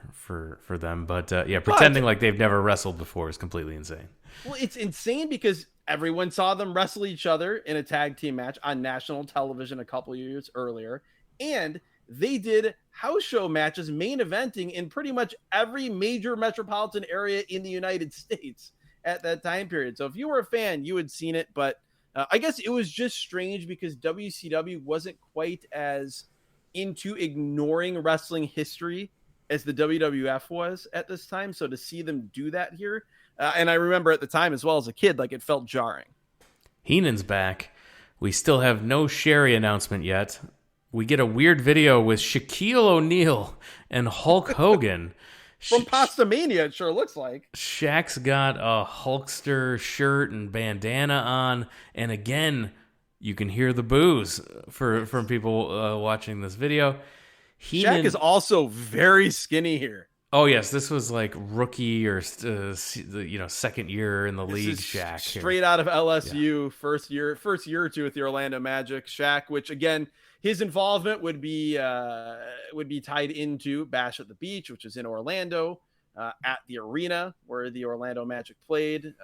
them. But pretending like they've never wrestled before is completely insane. Well, it's insane because everyone saw them wrestle each other in a tag team match on national television a couple years earlier. And they did house show matches, main eventing in pretty much every major metropolitan area in the United States at that time period. So if you were a fan, you had seen it. But I guess it was just strange because WCW wasn't quite as into ignoring wrestling history as the WWF was at this time. So to see them do that here, and I remember at the time as well as a kid, like it felt jarring. Heenan's back. We still have no Sherry announcement yet. We get a weird video with Shaquille O'Neal and Hulk Hogan. From Pastamania, it sure looks like. Shaq's got a Hulkster shirt and bandana on, and again, you can hear the boos from people watching this video. Shaq is also very skinny here. Oh yes, this was like rookie or second year in the league. Shaq straight out of LSU, first year or two with the Orlando Magic. Shaq, which again, his involvement would be tied into Bash at the Beach, which is in Orlando, at the arena where the Orlando Magic played.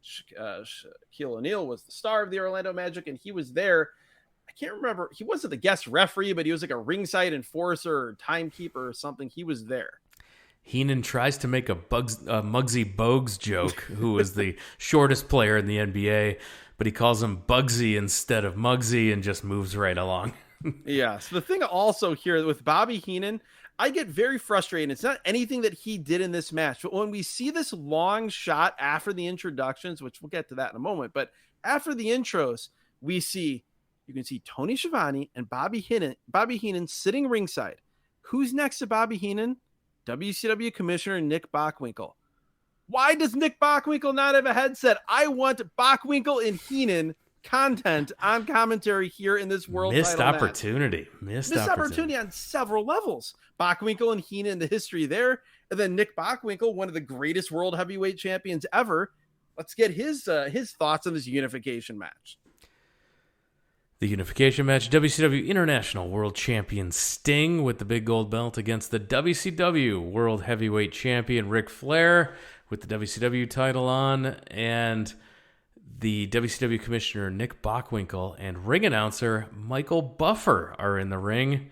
Shaquille O'Neal was the star of the Orlando Magic, and he was there. I can't remember. He wasn't the guest referee, but he was like a ringside enforcer or timekeeper or something. He was there. Heenan tries to make a Muggsy Bogues joke, who was the shortest player in the NBA, but he calls him Bugsy instead of Muggsy and just moves right along. Yeah. So the thing also here with Bobby Heenan, I get very frustrated. It's not anything that he did in this match, but when we see this long shot after the introductions, which we'll get to that in a moment, but after the intros, you can see Tony Schiavone and Bobby Heenan sitting ringside. Who's next to Bobby Heenan? WCW Commissioner Nick Bockwinkel. Why does Nick Bockwinkel not have a headset? I want Bockwinkel and Heenan content on commentary here in this world Missed title opportunity. match. Missed opportunity on several levels. Bockwinkel and Heenan, the history there. And then Nick Bockwinkel, one of the greatest world heavyweight champions ever. Let's get his thoughts on this unification match. The unification match, WCW International World Champion Sting with the big gold belt against the WCW World Heavyweight Champion Ric Flair with the WCW title on, and the WCW Commissioner Nick Bockwinkel and ring announcer Michael Buffer are in the ring.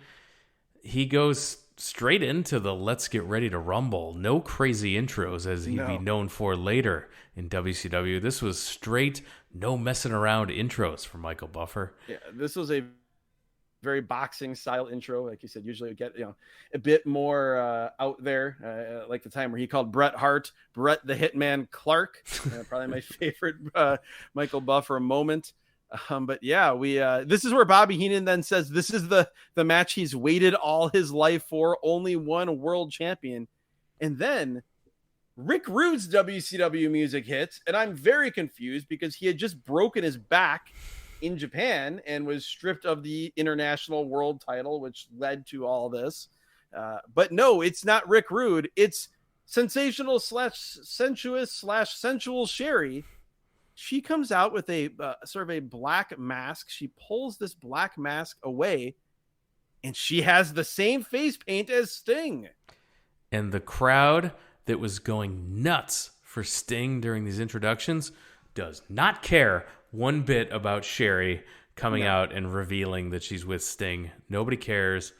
He goes straight into the Let's Get Ready to Rumble. No crazy intros as he'd be known for later in WCW. This was straight, no messing around intros for Michael Buffer. Yeah, this was a very boxing style intro. Like you said, usually we get a bit more out there, like the time where he called Bret Hart Bret the Hitman Clark. Probably my favorite Michael Buffer moment. But yeah, this is where Bobby Heenan then says this is the match he's waited all his life for. Only one world champion. And then Rick Rude's WCW music hits, and I'm very confused because he had just broken his back in Japan and was stripped of the international world title, which led to all this. But no, it's not Rick Rude. It's sensational / sensuous / sensual Sherry. She comes out with a sort of a black mask. She pulls this black mask away, and she has the same face paint as Sting. And the crowd that was going nuts for Sting during these introductions does not care one bit about Sherry coming out and revealing that she's with Sting. Nobody cares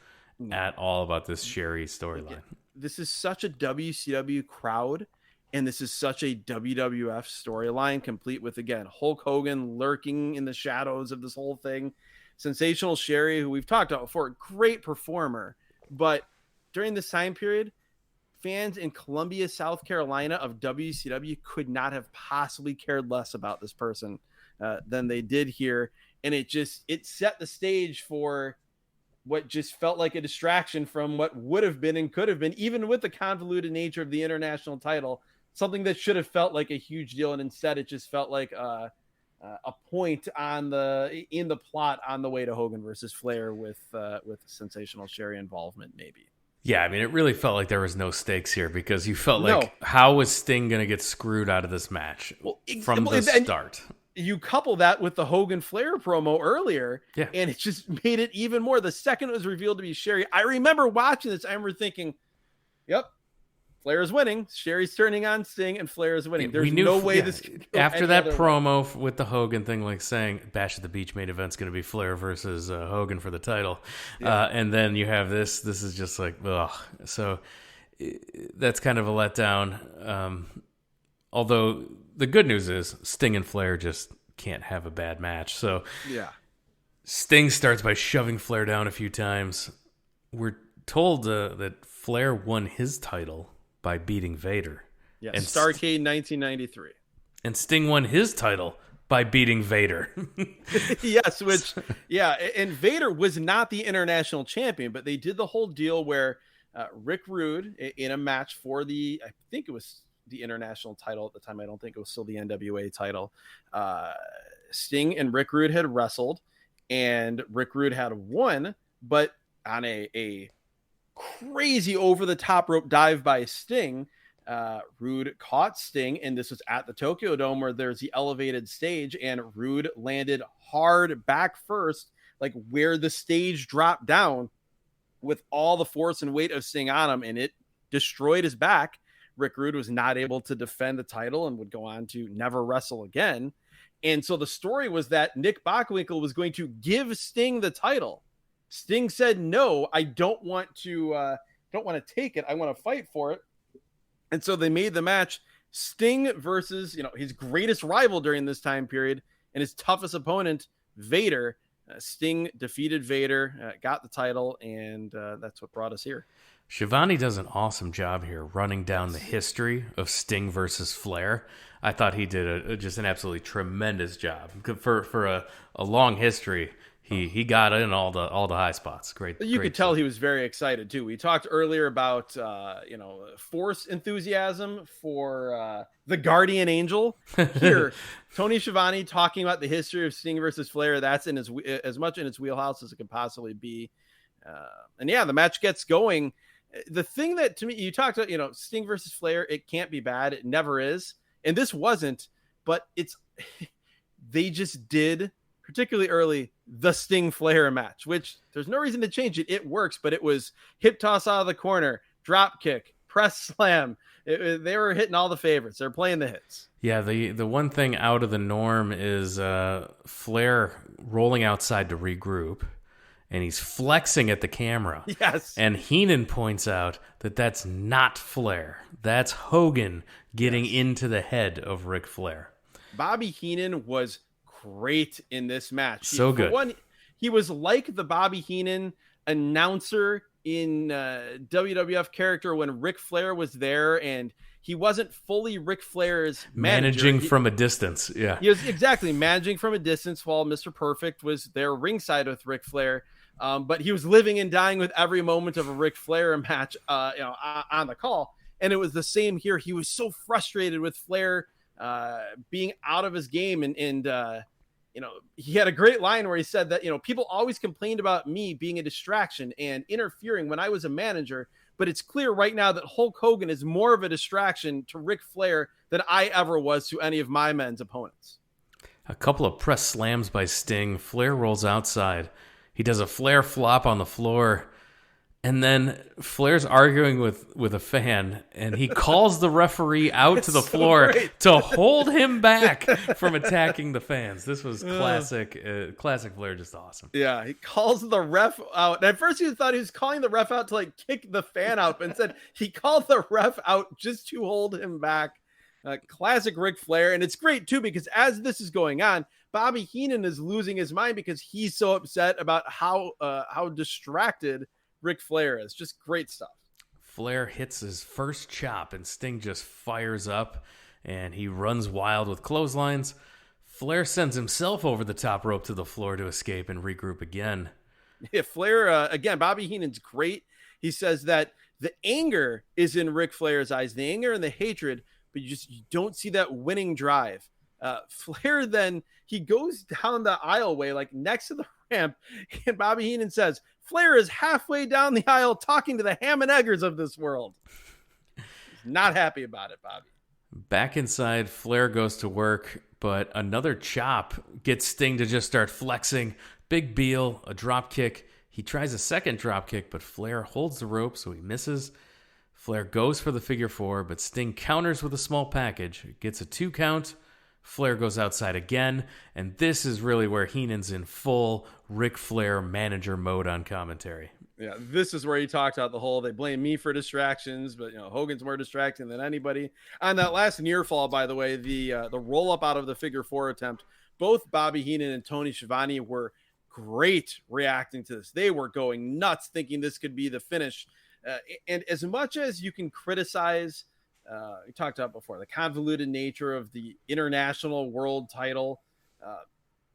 at all about this Sherry storyline. This is such a WCW crowd, and this is such a WWF storyline, complete with, again, Hulk Hogan lurking in the shadows of this whole thing. Sensational Sherry, who we've talked about before, great performer. But during this time period, fans in Columbia, South Carolina of WCW could not have possibly cared less about this person than they did here. And it set the stage for what just felt like a distraction from what would have been and could have been, even with the convoluted nature of the international title, something that should have felt like a huge deal. And instead it just felt like a point in the plot on the way to Hogan versus Flair with sensational Sherry involvement, maybe. Yeah, I mean, it really felt like there was no stakes here because you felt like, how was Sting going to get screwed out of this match from the start? you couple that with the Hogan Flair promo earlier, and it just made it even more. The second it was revealed to be Sherry, I remember watching this. I remember thinking, yep, Flair is winning. Sherry's turning on Sting, and Flair is winning. There's no way this could go after that promo with the Hogan thing, like saying Bash at the Beach main event's going to be Flair versus Hogan for the title, and then you have this. This is just like, ugh. So that's kind of a letdown. Although the good news is Sting and Flair just can't have a bad match. So Sting starts by shoving Flair down a few times. We're told that Flair won his title by beating Vader. Yes, and Starrcade 1993. And Sting won his title by beating Vader. Yes, and Vader was not the international champion, but they did the whole deal where Rick Rude in a match for I think it was the international title at the time. I don't think it was still the NWA title. Sting and Rick Rude had wrestled, and Rick Rude had won, but on a crazy over the top rope dive by Sting, Rude caught Sting, and this was at the Tokyo Dome where there's the elevated stage, and Rude landed hard back first, like where the stage dropped down, with all the force and weight of Sting on him, and it destroyed his back. Rick Rude was not able to defend the title and would go on to never wrestle again. And so the story was that Nick Bockwinkel was going to give Sting the title. Sting said, no, I don't want to take it. I want to fight for it. And so they made the match Sting versus, his greatest rival during this time period and his toughest opponent, Vader. Sting defeated Vader, got the title, and that's what brought us here. Shivani does an awesome job here running down the history of Sting versus Flair. I thought he did just an absolutely tremendous job. For a long history, he got in all the high spots. Great. You could tell he was very excited too. We talked earlier about force enthusiasm for the Guardian Angel. Here, Tony Schiavone talking about the history of Sting versus Flair. That's in as much in its wheelhouse as it could possibly be. And the match gets going. The thing that to me, you talked about, Sting versus Flair, it can't be bad. It never is. And this wasn't, but they just did, particularly early, the Sting Flair match, which there's no reason to change it. It works, but it was hip toss out of the corner, drop kick, press slam. They were hitting all the favorites. They're playing the hits. Yeah. The one thing out of the norm is Flair rolling outside to regroup. And he's flexing at the camera. Yes. And Heenan points out that that's not Flair. That's Hogan getting into the head of Ric Flair. Bobby Heenan was great in this match. So good. One, he was like the Bobby Heenan announcer in WWF character when Ric Flair was there, and he wasn't fully Ric Flair's managing from a distance. Yeah. He was exactly managing from a distance while Mr. Perfect was there ringside with Ric Flair. But he was living and dying with every moment of a Ric Flair match, on the call. And it was the same here. He was so frustrated with Flair being out of his game. And he had a great line where he said that, people always complained about me being a distraction and interfering when I was a manager. But it's clear right now that Hulk Hogan is more of a distraction to Ric Flair than I ever was to any of my men's opponents. A couple of press slams by Sting. Flair rolls outside. He does a Flair flop on the floor, and then Flair's arguing with a fan, and he calls the referee out to the floor to hold him back from attacking the fans. This was classic Flair, just awesome. Yeah, he calls the ref out. And at first he thought he was calling the ref out to kick the fan out, but instead he called the ref out just to hold him back. Classic Ric Flair, and it's great too because as this is going on, Bobby Heenan is losing his mind because he's so upset about how distracted Ric Flair is. Just great stuff. Flair hits his first chop, and Sting just fires up, and he runs wild with clotheslines. Flair sends himself over the top rope to the floor to escape and regroup again. Yeah, Flair again. Bobby Heenan's great. He says that the anger is in Ric Flair's eyes, the anger and the hatred, but you don't see that winning drive. Flair then he goes down the aisleway next to the ramp, and Bobby Heenan says Flair is halfway down the aisle talking to the ham and eggers of this world. He's not happy about it, Bobby. Back inside, Flair goes to work, but another chop gets Sting to just start flexing. Big Beal, a drop kick. He tries a second drop kick, but Flair holds the rope, so he misses. Flair goes for the figure four, but Sting counters with a small package. Gets a 2 count. Flair goes outside again, and this is really where Heenan's in full Ric Flair manager mode on commentary. Yeah, this is where he talked about the whole, they blame me for distractions, but Hogan's more distracting than anybody. On that last near fall, by the way, the roll up out of the figure four attempt, both Bobby Heenan and Tony Schiavone were great reacting to this. They were going nuts thinking this could be the finish. And as much as you can criticize, we talked about before, the convoluted nature of the international world title,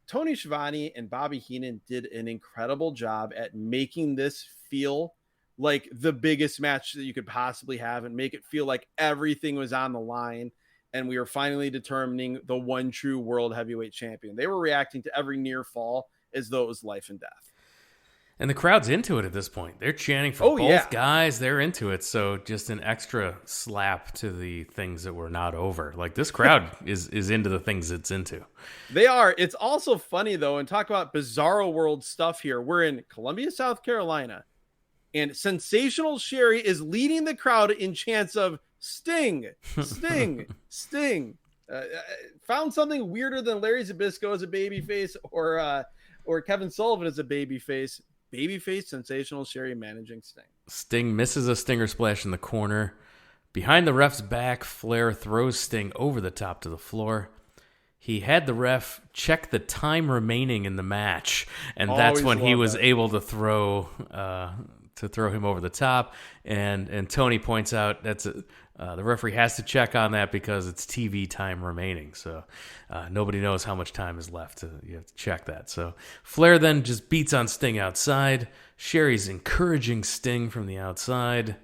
Tony Schiavone and Bobby Heenan did an incredible job at making this feel like the biggest match that you could possibly have and make it feel like everything was on the line. And we were finally determining the one true world heavyweight champion. They were reacting to every near fall as though it was life and death. And the crowd's into it at this point. They're chanting for both guys. They're into it. So just an extra slap to the things that were not over. Like, this crowd is into the things it's into. They are. It's also funny, though, and talk about bizarro world stuff here. We're in Columbia, South Carolina, and Sensational Sherry is leading the crowd in chants of Sting, Sting, Sting. Found something weirder than Larry Zbyszko as a babyface or Kevin Sullivan as a babyface. Babyface Sensational Sherry managing Sting. Sting misses a stinger splash in the corner. Behind the ref's back, Flair throws Sting over the top to the floor. He had the ref check the time remaining in the match, and that's when he was able to throw him over the top. And Tony points out the referee has to check on that because it's TV time remaining. So nobody knows how much time is left. You have to check that. So Flair then just beats on Sting outside. Sherry's encouraging Sting from the outside.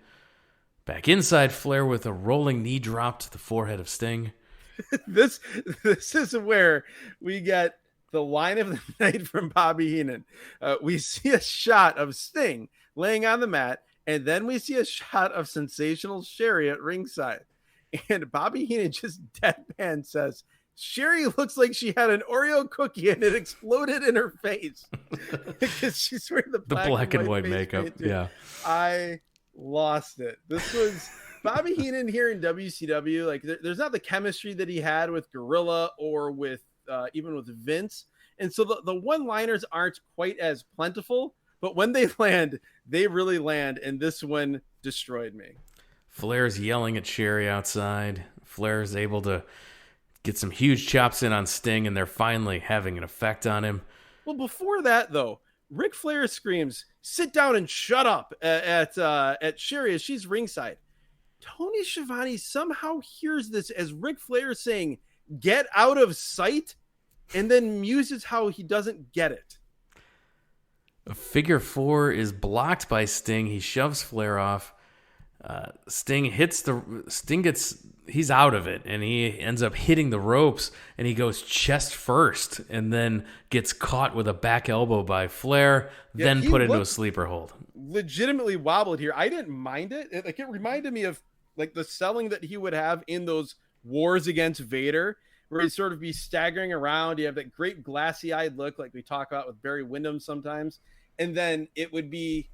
Back inside, Flair with a rolling knee drop to the forehead of Sting. This is where we get the line of the night from Bobby Heenan. We see a shot of Sting laying on the mat, and then we see a shot of Sensational Sherry at ringside. And Bobby Heenan just deadpan says, Sherry looks like she had an Oreo cookie and it exploded in her face. Because she's wearing the black and white makeup. Yeah. I lost it. This was Bobby Heenan here in WCW. Like, there's not the chemistry that he had with Gorilla or with even with Vince. And so the one-liners aren't quite as plentiful, but when they land, they really land, and this one destroyed me. Flair's yelling at Sherry outside. Flair's able to get some huge chops in on Sting, and they're finally having an effect on him. Well, before that, though, Ric Flair screams, sit down and shut up at Sherry as she's ringside. Tony Schiavone somehow hears this as Ric Flair saying, get out of sight, and then muses how he doesn't get it. A figure four is blocked by Sting. He shoves Flair off. Sting he's out of it, and he ends up hitting the ropes, and he goes chest first, and then gets caught with a back elbow by Flair, then put into a sleeper hold. Legitimately wobbled here. I didn't mind it. It reminded me of like the selling that he would have in those wars against Vader, where he'd sort of be staggering around. You have that great glassy-eyed look like we talk about with Barry Windham sometimes. And then it would be,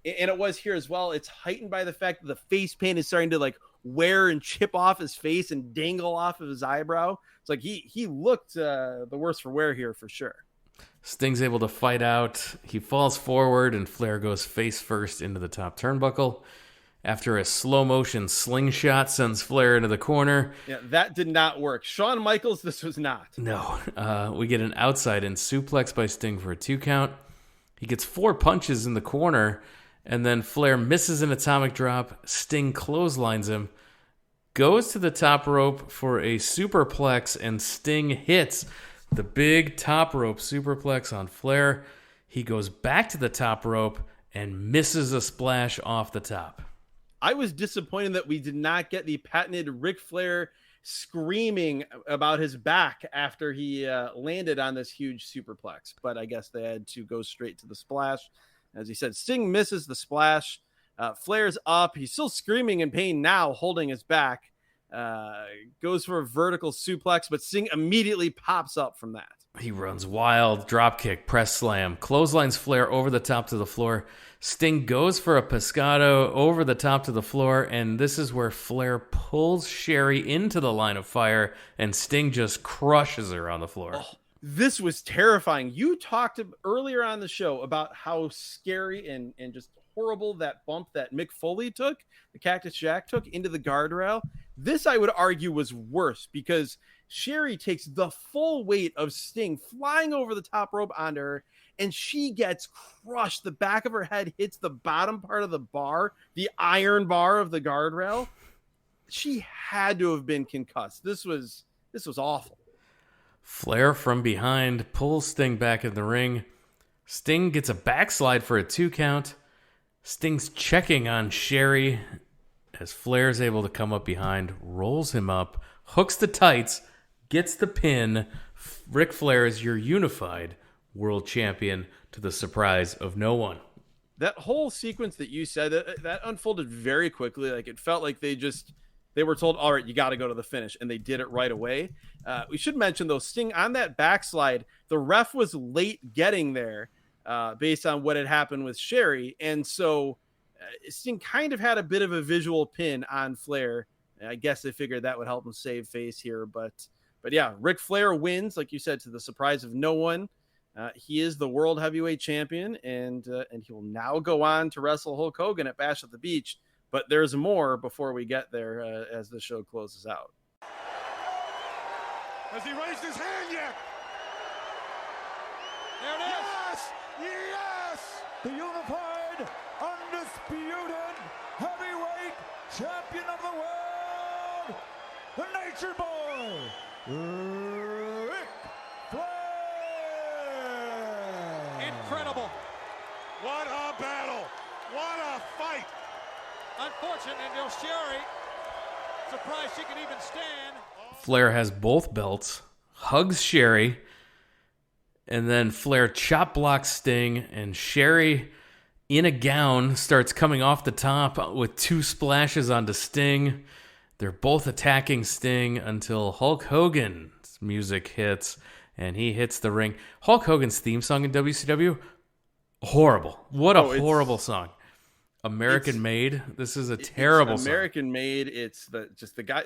and it was here as well, it's heightened by the fact that the face paint is starting to like wear and chip off his face and dangle off of his eyebrow. It's like he looked the worse for wear here for sure. Sting's able to fight out. He falls forward, and Flair goes face first into the top turnbuckle. After a slow motion slingshot sends Flair into the corner. Yeah, that did not work. Shawn Michaels, this was not. No. We get an outside in suplex by Sting for a 2 count. He gets 4 punches in the corner, and then Flair misses an atomic drop. Sting clotheslines him, goes to the top rope for a superplex, and Sting hits the big top rope superplex on Flair. He goes back to the top rope and misses a splash off the top. I was disappointed that we did not get the patented Ric Flair screaming about his back after he landed on this huge superplex, but I guess they had to go straight to the splash. As he said, Sting misses the splash. Flair's up. He's still screaming in pain now, holding his back. goes for a vertical suplex, but Sting immediately pops up from that. He runs wild, dropkick, press slam, clotheslines Flair over the top to the floor. Sting goes for a pescado over the top to the floor, and this is where Flair pulls Sherry into the line of fire, and Sting just crushes her on the floor. Oh, this was terrifying. You talked earlier on the show about how scary and just horrible that bump that Mick Foley took, the Cactus Jack took into the guardrail. This, I would argue, was worse because Sherry takes the full weight of Sting flying over the top rope onto her, and she gets crushed. The back of her head hits the bottom part of the bar, the iron bar of the guardrail. She had to have been concussed. This was awful. Flair from behind pulls Sting back in the ring. Sting gets a backslide for a 2 count. Sting's checking on Sherry as Flair's able to come up behind, rolls him up, hooks the tights, gets the pin. Ric Flair is your unified world champion to the surprise of no one. That whole sequence that you said, that unfolded very quickly. Like, it felt like they were told, all right, you got to go to the finish, and they did it right away. We should mention, though, Sting on that backslide, the ref was late getting there based on what had happened with Sherry, and so Sting kind of had a bit of a visual pin on Flair. I guess they figured that would help him save face here, but yeah, Ric Flair wins, like you said, to the surprise of no one. He is the world heavyweight champion, and he will now go on to wrestle Hulk Hogan at Bash at the Beach. But there's more before we get there as the show closes out. Has he raised his hand yet? There it is. Yes! Yes! The unified, undisputed heavyweight champion of the world, the Nature Boy, Ric Flair! Incredible. What a battle! What a fight! Unfortunate, and Sherry, surprised she could even stand. Flair has both belts, hugs Sherry, and then Flair chop blocks Sting, and Sherry, in a gown, starts coming off the top with 2 splashes onto Sting. They're both attacking Sting until Hulk Hogan's music hits, and he hits the ring. Hulk Hogan's theme song in WCW, horrible. What a horrible song. American Made. This is a terrible song. American Made. It's the guy.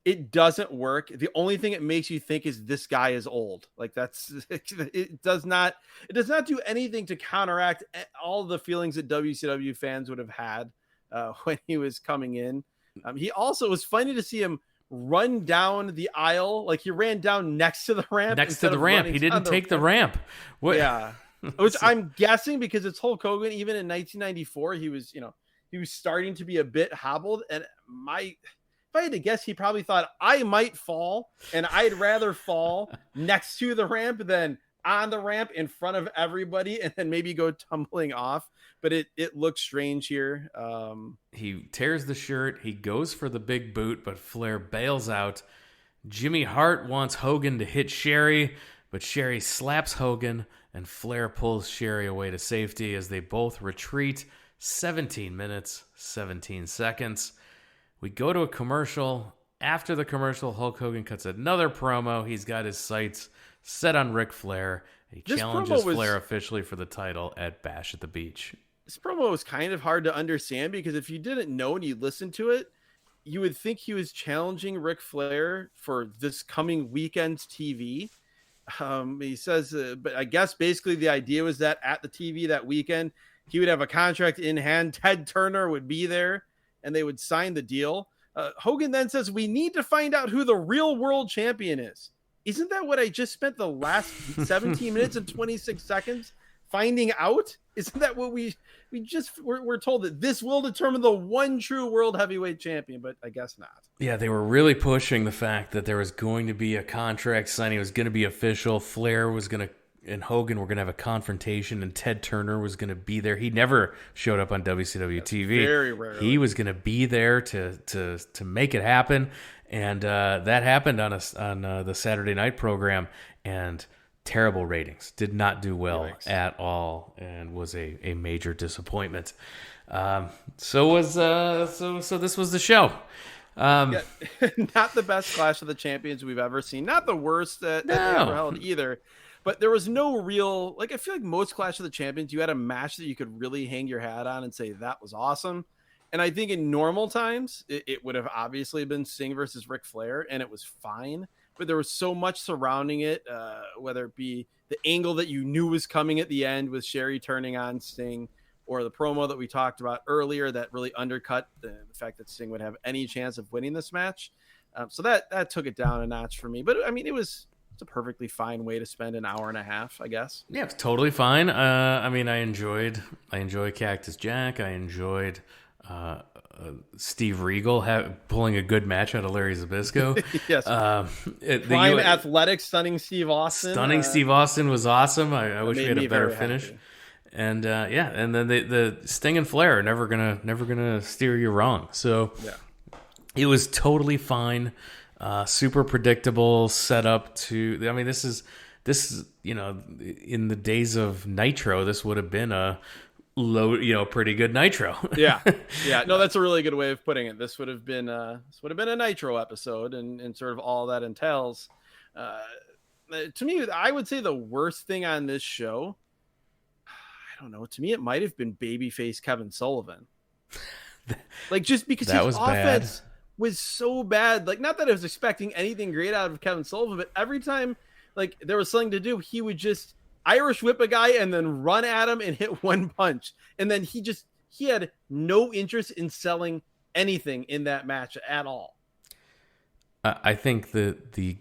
It doesn't work. The only thing it makes you think is this guy is old. Like, it does not do anything to counteract all the feelings that WCW fans would have had when he was coming in. He also, was funny to see him run down the aisle. Like, he ran down next to the ramp. Next to the ramp. He didn't take the ramp. What? Yeah. Which I'm guessing, because it's Hulk Hogan, even in 1994, he was starting to be a bit hobbled. And if I had to guess, he probably thought, I might fall, and I'd rather fall next to the ramp than on the ramp in front of everybody and then maybe go tumbling off. But it looks strange here. He tears the shirt. He goes for the big boot, but Flair bails out. Jimmy Hart wants Hogan to hit Sherry, but Sherry slaps Hogan, and Flair pulls Sherry away to safety as they both retreat. 17 minutes, 17 seconds. We go to a commercial. After the commercial, Hulk Hogan cuts another promo. He's got his sights set on Ric Flair. He challenges Flair officially for the title at Bash at the Beach. This promo was kind of hard to understand, because if you didn't know and you listened to it, you would think he was challenging Ric Flair for this coming weekend's TV. He says, but I guess basically the idea was that at the TV that weekend, he would have a contract in hand. Ted Turner would be there, and they would sign the deal. Hogan then says, we need to find out who the real world champion is. Isn't that what I just spent the last 17 minutes and 26 seconds finding out? Isn't that what we're told, that this will determine the one true world heavyweight champion? But I guess not. Yeah, they were really pushing the fact that there was going to be a contract signing. It was going to be official. Flair was going to, and Hogan were going to have a confrontation, and Ted Turner was going to be there. He never showed up on WCW TV. Very rarely. He was going to be there to make it happen, and that happened on the Saturday night program, and terrible ratings. Did not do well at all, and was a major disappointment. So this was the show. Yeah, not the best Clash of the Champions we've ever seen. Not the worst that they ever held either. But there was no real, like, I feel like most Clash of the Champions, you had a match that you could really hang your hat on and say that was awesome. And I think in normal times, it would have obviously been Sting versus Ric Flair, and it was fine. But there was so much surrounding it, whether it be the angle that you knew was coming at the end with Sherry turning on Sting, or the promo that we talked about earlier that really undercut the fact that Sting would have any chance of winning this match. So that took it down a notch for me. But, I mean, it's a perfectly fine way to spend an hour and a half, I guess. Yeah, it's totally fine. I mean, I enjoyed Cactus Jack. I enjoyed Steve Regal pulling a good match out of Larry Zbyszko. Yes. Prime athletic, stunning Steve Austin. Steve Austin was awesome. I wish we had a better finish. Happy. And and then the Sting and Flair are never gonna steer you wrong. So it was totally fine. Super predictable setup to. I mean, this is in the days of Nitro, this would have been a low, pretty good Nitro. yeah. No, that's a really good way of putting it. This would have been a Nitro episode, and sort of all that entails. To me, I would say the worst thing on this show, I don't know. To me, it might have been babyface Kevin Sullivan. Like, just because his offense was so bad. Like, not that I was expecting anything great out of Kevin Sullivan, but every time like there was something to do, he would just Irish whip a guy and then run at him and hit one punch. And then he had no interest in selling anything in that match at all. I think the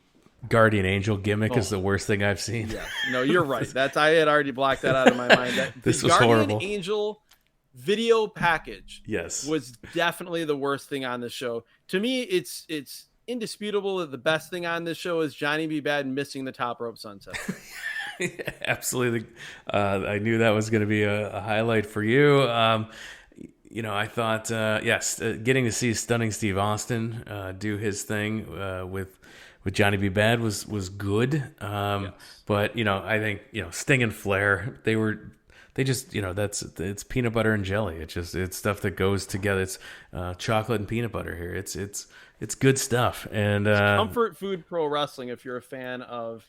Guardian Angel gimmick is the worst thing I've seen. Yeah, no, you're right. I had already blocked that out of my mind. This was Guardian horrible. Angel video package was definitely the worst thing on the show. To me, it's indisputable that the best thing on this show is Johnny B. Bad missing the top rope sunset. Absolutely. I knew that was going to be a highlight for you. I thought, getting to see Stunning Steve Austin do his thing with Johnny B. Bad was good. But, I think, Sting and Flair, it's peanut butter and jelly. It's stuff that goes together. It's chocolate and peanut butter here. It's good stuff. And it's comfort food pro wrestling if you're a fan of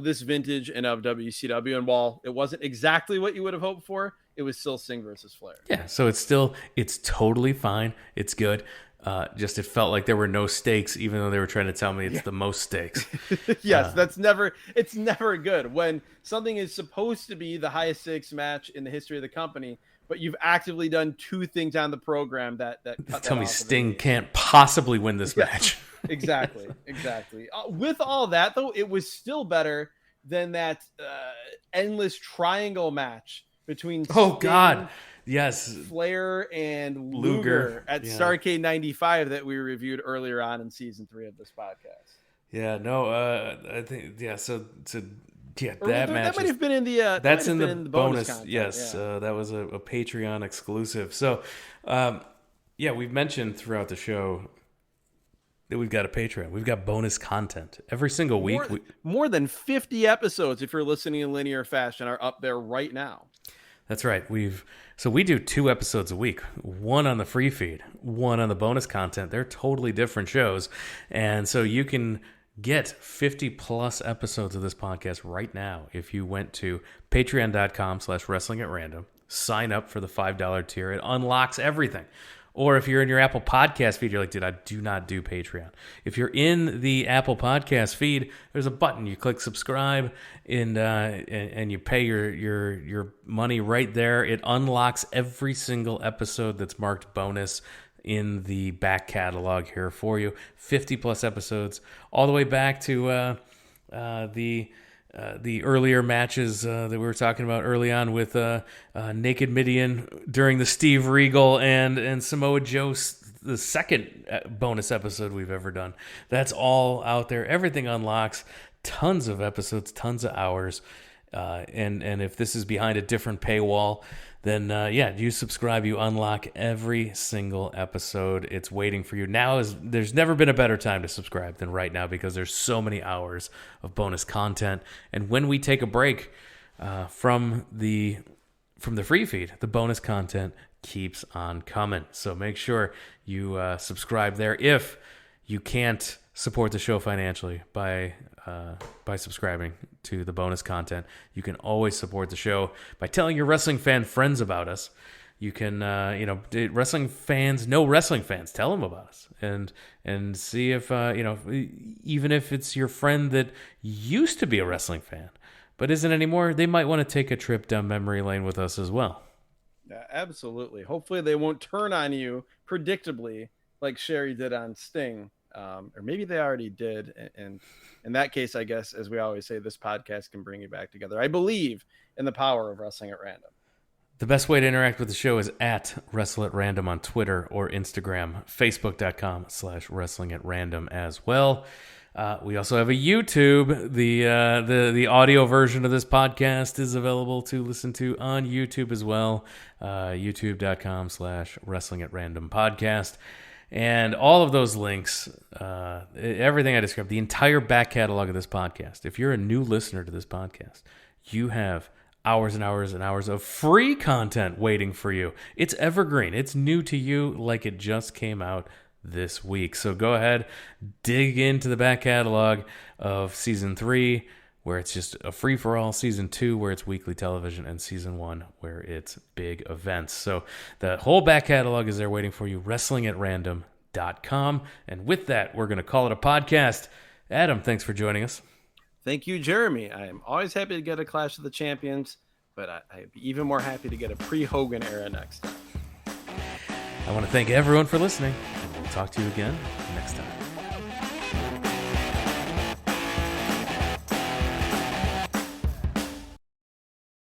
this vintage and of WCW. And while it wasn't exactly what you would have hoped for, it was still Sting versus Flair. Yeah, so it's totally fine. It's good. Just it felt like there were no stakes, even though they were trying to tell me it's the most stakes. Yes, it's never good when something is supposed to be the highest stakes match in the history of the company, but you've actively done two things on the program that tell me Sting can't possibly win this match. Exactly. With all that, though, it was still better than that endless triangle match between God. Yes, Flair and Luger at Starrcade 95 that we reviewed earlier on in season 3 of this podcast. Yeah, no, I think So that match might have been in the that's in the bonus content. Yes, that was a Patreon exclusive. So, we've mentioned throughout the show that we've got a Patreon. We've got bonus content every single week. More than 50 episodes, if you're listening in linear fashion, are up there right now. That's right. We do 2 episodes a week, one on the free feed, one on the bonus content. They're totally different shows. And so you can get 50 plus episodes of this podcast right now if you went to patreon.com/wrestlingatrandom, sign up for the $5 tier. It unlocks everything. Or if you're in your Apple Podcast feed, you're like, dude, I do not do Patreon. If you're in the Apple Podcast feed, there's a button. You click subscribe and you pay your money right there. It unlocks every single episode that's marked bonus in the back catalog here for you. 50 plus episodes, all the way back to the earlier matches that we were talking about early on with Naked Midian during the Steve Regal and Samoa Joe, the second bonus episode we've ever done. That's all out there. Everything unlocks. Tons of episodes, tons of hours. And if this is behind a different paywall, then you subscribe, you unlock every single episode. It's waiting for you. There's never been a better time to subscribe than right now because there's so many hours of bonus content. And when we take a break from the free feed, the bonus content keeps on coming. So make sure you subscribe there. If you can't support the show financially by subscribing to the bonus content, you can always support the show by telling your wrestling fan friends about us. You can, wrestling fans know wrestling fans. Tell them about us, and see if even if it's your friend that used to be a wrestling fan but isn't anymore, they might want to take a trip down memory lane with us as well. Yeah, absolutely. Hopefully they won't turn on you predictably like Sherry did on Sting. Or maybe they already did. And in that case, I guess, as we always say, this podcast can bring you back together. I believe in the power of wrestling at random. The best way to interact with the show is at Wrestle at Random on Twitter or Instagram, Facebook.com/Wrestling at Random as well. We also have a YouTube. The audio version of this podcast is available to listen to on YouTube as well. YouTube.com/Wrestling at Random podcast. And all of those links, everything I described, the entire back catalog of this podcast. If you're a new listener to this podcast, you have hours and hours and hours of free content waiting for you. It's evergreen. It's new to you like it just came out this week. So go ahead, dig into the back catalog of Season 3, where it's just a free-for-all, Season 2, where it's weekly television, and Season 1, where it's big events. So the whole back catalog is there waiting for you, wrestlingatrandom.com. And with that, we're going to call it a podcast. Adam, thanks for joining us. Thank you, Jeremy. I am always happy to get a Clash of the Champions, but I'd be even more happy to get a pre-Hogan era next time. I want to thank everyone for listening, and we'll talk to you again next time.